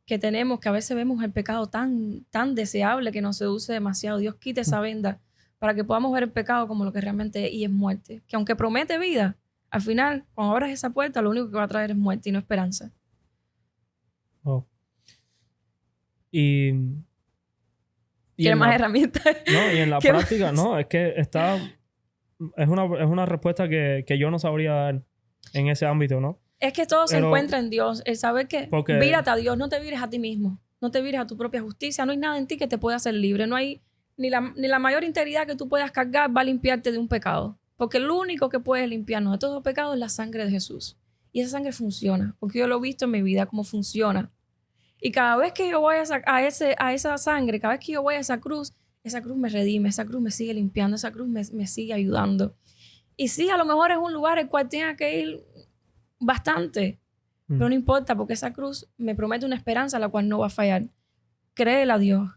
que tenemos, que a veces vemos el pecado tan, tan deseable que nos seduce demasiado. Dios quita esa venda para que podamos ver el pecado como lo que realmente es, y es muerte. Que aunque promete vida, al final, cuando abras esa puerta, lo único que va a traer es muerte y no esperanza. Oh. Y ¿Quieres más herramientas? No, y en la práctica, no, es que es una respuesta que yo no sabría dar en ese ámbito, ¿no? Es que todo se encuentra en Dios. El saber que vírate a Dios, no te vires a ti mismo, no te vires a tu propia justicia, no hay nada en ti que te pueda hacer libre, no hay ni la mayor integridad que tú puedas cargar va a limpiarte de un pecado, porque lo único que puede limpiarnos de todos los pecados es la sangre de Jesús. Y esa sangre funciona, porque yo lo he visto en mi vida, cómo funciona. Y cada vez que yo voy a esa sangre, cada vez que yo voy a esa cruz me redime, esa cruz me sigue limpiando, esa cruz me sigue ayudando. Y sí, a lo mejor es un lugar el cual tenga que ir bastante, pero no importa, porque esa cruz me promete una esperanza a la cual no va a fallar. Créele a Dios,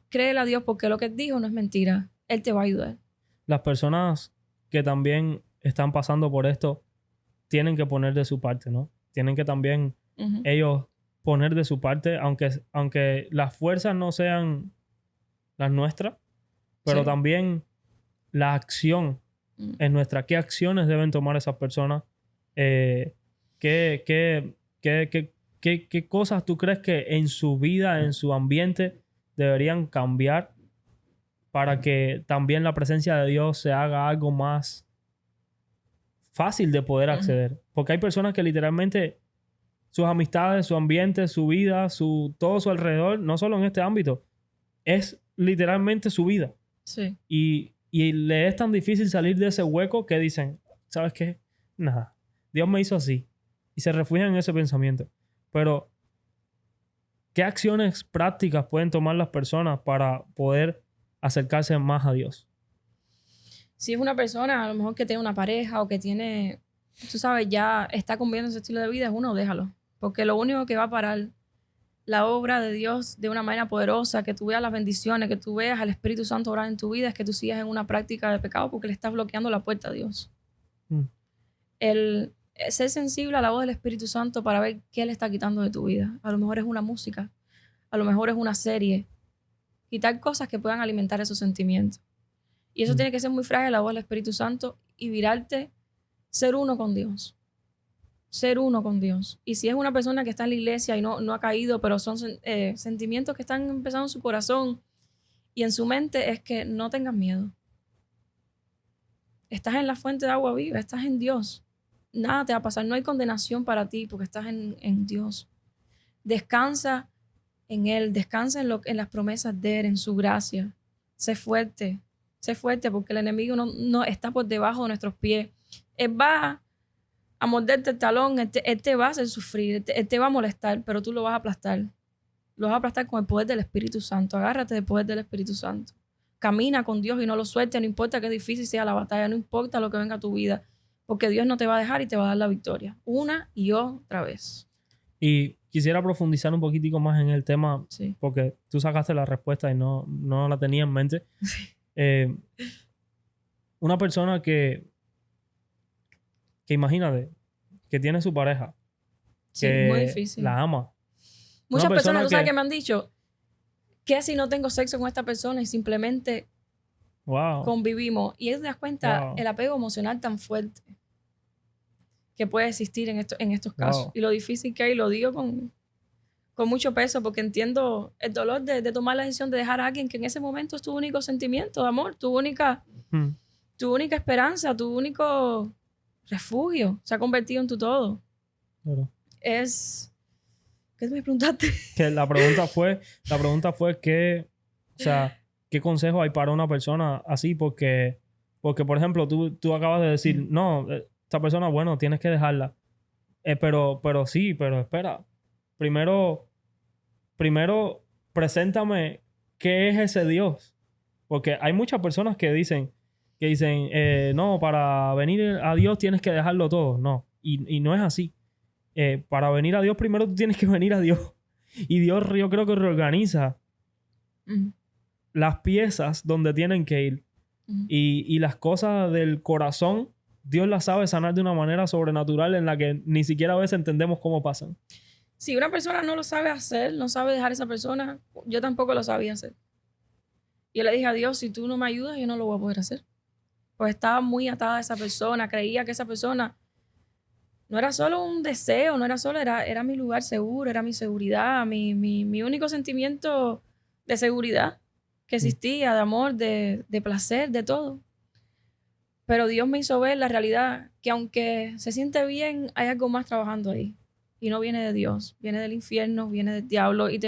porque lo que Él dijo no es mentira. Él te va a ayudar. Las personas que también están pasando por esto tienen que poner de su parte, ¿no? Tienen que también ellos poner de su parte, aunque las fuerzas no sean las nuestras, pero también la acción es nuestra. ¿Qué acciones deben tomar esas personas? ¿Qué cosas tú crees que en su vida, en su ambiente, deberían cambiar para que también la presencia de Dios se haga algo más fácil de poder acceder? Porque hay personas que literalmente sus amistades, su ambiente, su vida, todo su alrededor, no solo en este ámbito, es literalmente su vida. Sí. Y le es tan difícil salir de ese hueco que dicen, ¿sabes qué? Nada, Dios me hizo así. Y se refugian en ese pensamiento. Pero, ¿qué acciones prácticas pueden tomar las personas para poder acercarse más a Dios? Si es una persona, a lo mejor que tiene una pareja o que tiene, tú sabes, ya está conviviendo ese estilo de vida, es uno, déjalo. Porque lo único que va a parar la obra de Dios de una manera poderosa, que tú veas las bendiciones, que tú veas al Espíritu Santo orar en tu vida, es que tú sigas en una práctica de pecado porque le estás bloqueando la puerta a Dios. El ser sensible a la voz del Espíritu Santo para ver qué le está quitando de tu vida. A lo mejor es una música, a lo mejor es una serie. Quitar cosas que puedan alimentar esos sentimientos. Y eso tiene que ser muy frágil, la voz del Espíritu Santo, y virarte, ser uno con Dios. Ser uno con Dios. Y si es una persona que está en la iglesia y no ha caído, pero son sentimientos que están empezando en su corazón y en su mente, es que no tengas miedo. Estás en la fuente de agua viva, estás en Dios. Nada te va a pasar, no hay condenación para ti porque estás en Dios. Descansa en Él, descansa en las promesas de Él, en su gracia. Sé fuerte porque el enemigo no está por debajo de nuestros pies. Él va a morderte el talón, él te va a hacer sufrir, él te va a molestar, pero tú lo vas a aplastar. Lo vas a aplastar con el poder del Espíritu Santo. Agárrate del poder del Espíritu Santo. Camina con Dios y no lo sueltes, no importa qué difícil sea la batalla, no importa lo que venga a tu vida, porque Dios no te va a dejar y te va a dar la victoria. Una y otra vez. Y quisiera profundizar un poquitico más en el tema, sí, porque tú sacaste la respuesta y no la tenía en mente. una persona que imagínate, que tiene su pareja, Sí, que muy difícil. la ama. Muchas Una persona personas, ¿tú sabes que- qué me han dicho? ¿Qué si no tengo sexo con esta persona y simplemente Wow. convivimos? Y ahí te das cuenta Wow. el apego emocional tan fuerte que puede existir en estos casos. Wow. Y lo difícil que hay, lo digo con mucho peso, porque entiendo el dolor de tomar la decisión de dejar a alguien que en ese momento es tu único sentimiento de amor, tu única esperanza, tu único refugio. Se ha convertido en tu todo. Claro. ¿Qué me preguntaste? Que la pregunta fue qué, o sea, qué consejo hay para una persona así, porque por ejemplo, tú acabas de decir, no, esta persona, bueno, tienes que dejarla. Pero espera. Primero, preséntame qué es ese Dios. Porque hay muchas personas que dicen, no, para venir a Dios tienes que dejarlo todo. No, y no es así. Para venir a Dios, primero tú tienes que venir a Dios. Y Dios, yo creo que reorganiza las piezas donde tienen que ir. Y las cosas del corazón, Dios las sabe sanar de una manera sobrenatural en la que ni siquiera a veces entendemos cómo pasan. Si una persona no lo sabe hacer, no sabe dejar a esa persona, yo tampoco lo sabía hacer. Y yo le dije a Dios, si tú no me ayudas, yo no lo voy a poder hacer. Pues estaba muy atada a esa persona, creía que esa persona no era solo un deseo, no era solo, era mi lugar seguro, era mi seguridad, mi único sentimiento de seguridad que existía, de amor, de placer, de todo. Pero Dios me hizo ver la realidad, que aunque se siente bien, hay algo más trabajando ahí. Y no viene de Dios, viene del infierno, viene del diablo. Y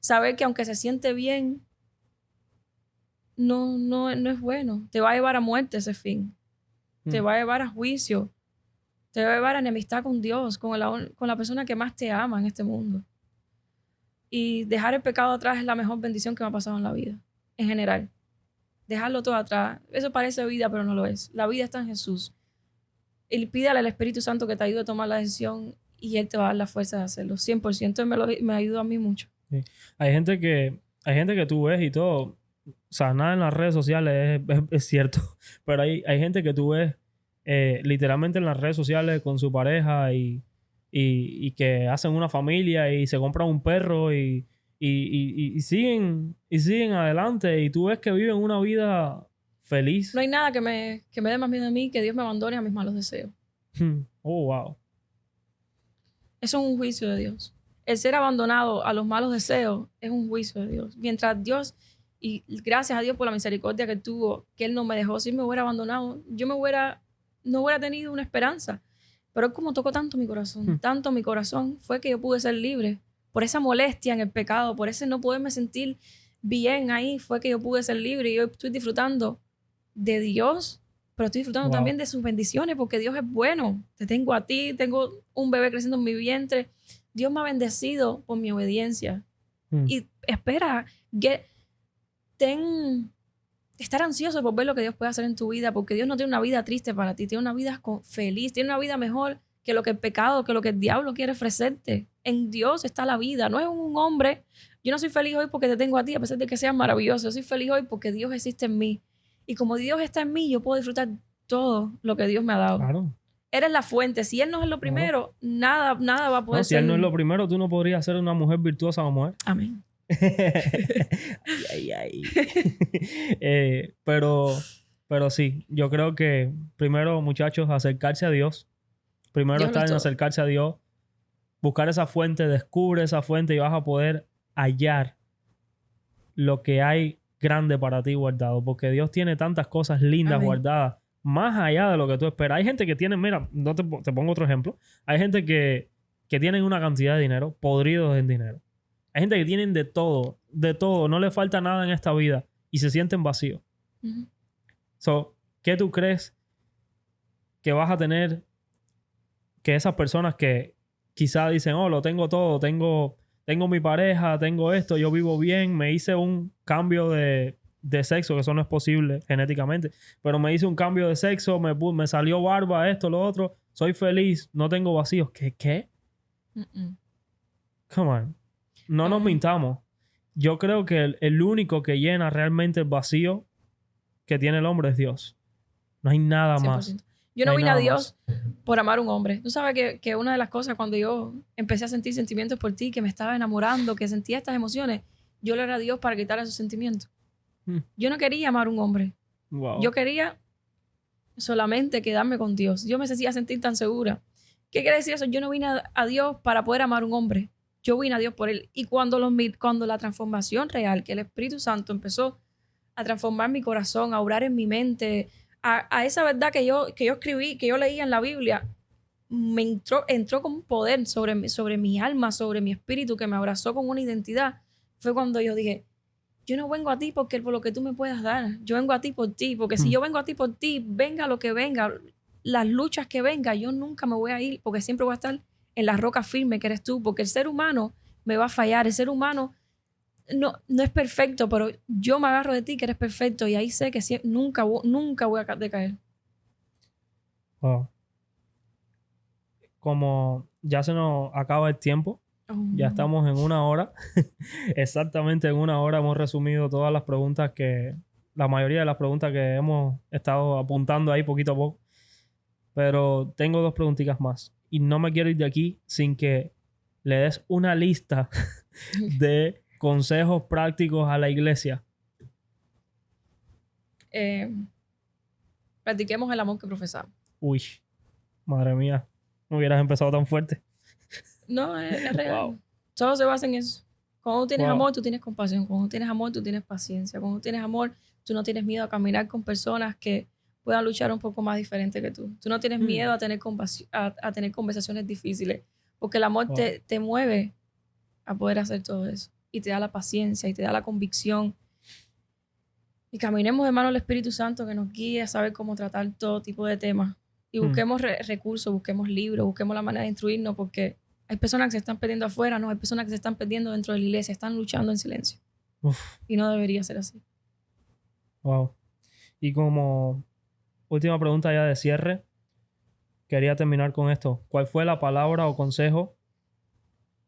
saber que aunque se siente bien, no es bueno. Te va a llevar a muerte ese fin. Te va a llevar a juicio. Te va a llevar a enemistad con Dios, con la persona que más te ama en este mundo. Y dejar el pecado atrás es la mejor bendición que me ha pasado en la vida, en general. Dejarlo todo atrás. Eso parece vida, pero no lo es. La vida está en Jesús. Y pídale al Espíritu Santo que te ayude a tomar la decisión y Él te va a dar la fuerza de hacerlo. 100%. Me ayuda a mí mucho. Sí. Hay gente que tú ves y todo. O sea, nada en las redes sociales es cierto. Pero hay gente que tú ves literalmente en las redes sociales con su pareja y que hacen una familia y se compran un perro y siguen adelante. Y tú ves que viven una vida feliz. No hay nada que me dé más miedo a mí que Dios me abandone a mis malos deseos. Oh, wow. Eso es un juicio de Dios. El ser abandonado a los malos deseos es un juicio de Dios. Mientras Dios, y gracias a Dios por la misericordia que tuvo, que Él no me dejó, si me hubiera abandonado, yo no hubiera tenido una esperanza. Pero como tocó tanto mi corazón, fue que yo pude ser libre. Por esa molestia en el pecado, por ese no poderme sentir bien ahí, fue que yo pude ser libre. Y yo estoy disfrutando de Dios, pero estoy disfrutando también de sus bendiciones, porque Dios es bueno. Te tengo a ti, tengo un bebé creciendo en mi vientre. Dios me ha bendecido por mi obediencia. Y espera, estar ansioso por ver lo que Dios puede hacer en tu vida, porque Dios no tiene una vida triste para ti, tiene una vida feliz, tiene una vida mejor que lo que el pecado, que lo que el diablo quiere ofrecerte. En Dios está la vida, no es un hombre. Yo no soy feliz hoy porque te tengo a ti, a pesar de que seas maravilloso. Yo soy feliz hoy porque Dios existe en mí. Y como Dios está en mí, yo puedo disfrutar todo lo que Dios me ha dado. Claro. Eres la fuente. Si Él no es lo primero, nada va a poder si ser. Él no es lo primero, tú no podrías ser una mujer virtuosa o mujer. Amén. ay. Pero sí, yo creo que primero, muchachos, acercarse a Dios. Primero Dios estar en acercarse a Dios. Buscar esa fuente, descubre esa fuente y vas a poder hallar lo que hay grande para ti guardado. Porque Dios tiene tantas cosas lindas guardadas más allá de lo que tú esperas. Hay gente que tiene, mira, te pongo otro ejemplo. Hay gente que tienen una cantidad de dinero, podridos en dinero. Hay gente que tienen de todo, no le falta nada en esta vida y se sienten vacíos. So, ¿qué tú crees que vas a tener que esas personas que quizás dicen, oh, lo tengo todo, tengo mi pareja, tengo esto, yo vivo bien, me hice un cambio de sexo, que eso no es posible genéticamente, pero me hice un cambio de sexo, me salió barba, esto, lo otro, soy feliz, no tengo vacíos. ¿Qué? Come on. No nos mintamos. Yo creo que el único que llena realmente el vacío que tiene el hombre es Dios. No hay nada 100%. más. Yo no hay vine a nada Dios por amar a un hombre. Tú sabes que una de las cosas cuando yo empecé a sentir sentimientos por ti, que me estaba enamorando, que sentía estas emociones, yo le era a Dios para quitar esos sentimientos. Yo no quería amar a un hombre. Wow. Yo quería solamente quedarme con Dios. Yo me hacía sentir tan segura. ¿Qué quiere decir eso? Yo no vine a Dios para poder amar a un hombre. Yo vine a Dios por él. Y cuando la transformación real, que el Espíritu Santo empezó a transformar mi corazón, a obrar en mi mente, a esa verdad que yo escribí, que yo leía en la Biblia, me entró con un poder sobre mi alma, sobre mi espíritu, que me abrazó con una identidad. Fue cuando yo dije, yo no vengo a ti por lo que tú me puedas dar. Yo vengo a ti por ti. Porque si yo vengo a ti por ti, venga lo que venga, las luchas que venga, yo nunca me voy a ir, porque siempre voy a estar en la roca firme que eres tú. Porque el ser humano me va a fallar. El ser humano no es perfecto, pero yo me agarro de ti que eres perfecto. Y ahí sé que nunca voy a decaer. Wow. Como ya se nos acaba el tiempo, ya estamos en 1 hora. Exactamente en 1 hora hemos resumido todas las preguntas la mayoría de las preguntas que hemos estado apuntando ahí poquito a poco. Pero tengo 2 preguntitas más. Y no me quiero ir de aquí sin que le des una lista de consejos prácticos a la iglesia. Practiquemos el amor que profesamos. Uy, madre mía, no hubieras empezado tan fuerte. No, es real. Wow. Todo se basa en eso. Cuando tú tienes amor, tú tienes compasión. Cuando tú tienes amor, tú tienes paciencia. Cuando tú tienes amor, tú no tienes miedo a caminar con personas que puedan luchar un poco más diferente que tú. Tú no tienes miedo a tener conversaciones difíciles. Porque el amor te mueve a poder hacer todo eso. Y te da la paciencia y te da la convicción. Y caminemos de mano al Espíritu Santo que nos guíe a saber cómo tratar todo tipo de temas. Y busquemos recursos, busquemos libros, busquemos la manera de instruirnos, porque hay personas que se están perdiendo afuera, no, hay personas que se están perdiendo dentro de la iglesia, están luchando en silencio. Uf. Y no debería ser así. Wow. Y como última pregunta ya de cierre, quería terminar con esto. ¿Cuál fue la palabra o consejo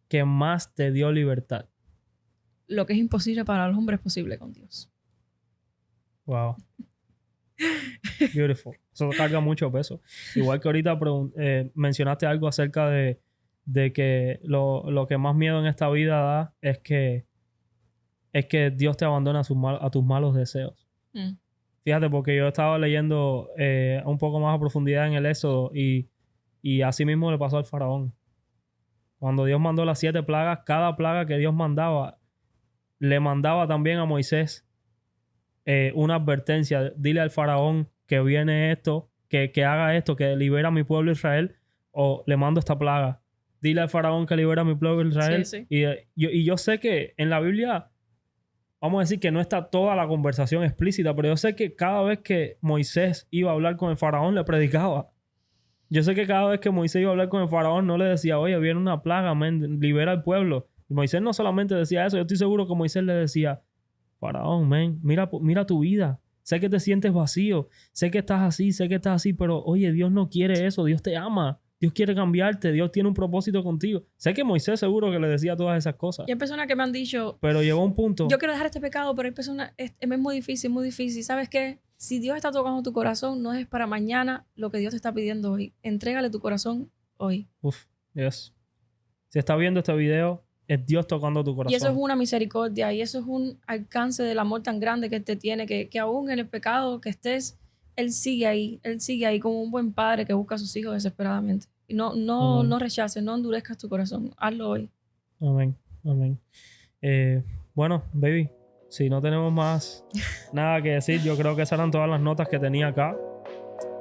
que más te dio libertad? Lo que es imposible para el hombre es posible con Dios. Wow. Beautiful. Eso carga mucho peso. Igual que ahorita mencionaste algo acerca de que lo que más miedo en esta vida da es que Dios te abandona a tus malos deseos. Fíjate, porque yo estaba leyendo un poco más a profundidad en el Éxodo y así mismo le pasó al faraón. Cuando Dios mandó las 7 plagas, cada plaga que Dios mandaba, le mandaba también a Moisés una advertencia. Dile al faraón que viene esto, que haga esto, que libera a mi pueblo Israel, o le mando esta plaga. Dile al faraón que libera a mi pueblo Israel. Sí. Y yo sé que en la Biblia, vamos a decir que no está toda la conversación explícita, pero yo sé que cada vez que Moisés iba a hablar con el faraón, le predicaba. Yo sé que cada vez que Moisés iba a hablar con el faraón, no le decía, oye, viene una plaga, man, libera al pueblo. Y Moisés no solamente decía eso, yo estoy seguro que Moisés le decía, faraón, man, mira tu vida. Sé que te sientes vacío, sé que estás así, pero oye, Dios no quiere eso, Dios te ama. Dios quiere cambiarte, Dios tiene un propósito contigo. Sé que Moisés seguro que le decía todas esas cosas. Y hay personas que me han dicho... Pero llegó un punto... Yo quiero dejar este pecado, pero hay personas... Es muy difícil, muy difícil. ¿Sabes qué? Si Dios está tocando tu corazón, no es para mañana lo que Dios te está pidiendo hoy. Entrégale tu corazón hoy. Uf, Dios. Si estás viendo este video, es Dios tocando tu corazón. Y eso es una misericordia. Y eso es un alcance del amor tan grande que Él te tiene. Que aún en el pecado que estés, Él sigue ahí. Él sigue ahí como un buen padre que busca a sus hijos desesperadamente. Y no rechaces, no endurezcas tu corazón. Hazlo hoy. Amén. Amén. Bueno, baby, si no tenemos más nada que decir, yo creo que esas eran todas las notas que tenía acá.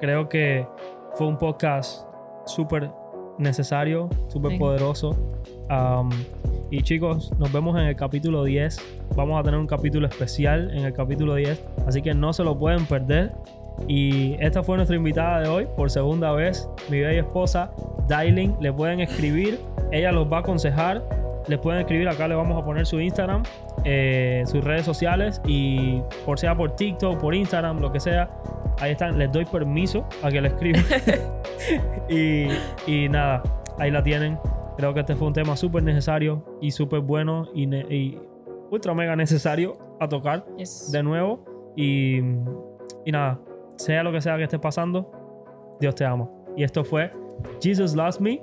Creo que fue un podcast súper necesario, súper poderoso. Y chicos, nos vemos en el capítulo 10. Vamos a tener un capítulo especial en el capítulo 10. Así que no se lo pueden perder. Y esta fue nuestra invitada de hoy por segunda vez, mi bella esposa Dailin. Le pueden escribir, ella los va a aconsejar. Les pueden escribir, acá le vamos a poner su Instagram, sus redes sociales, y sea por TikTok, por Instagram, lo que sea, ahí están. Les doy permiso a que le escriban. y nada, ahí la tienen. Creo que este fue un tema súper necesario y súper bueno y ultra mega necesario a tocar de nuevo. Y nada, sea lo que sea que esté pasando, Dios te ama. Y esto fue Jesus Loves Me.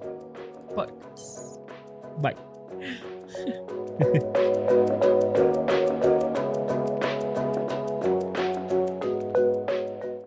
Podcast. Bye.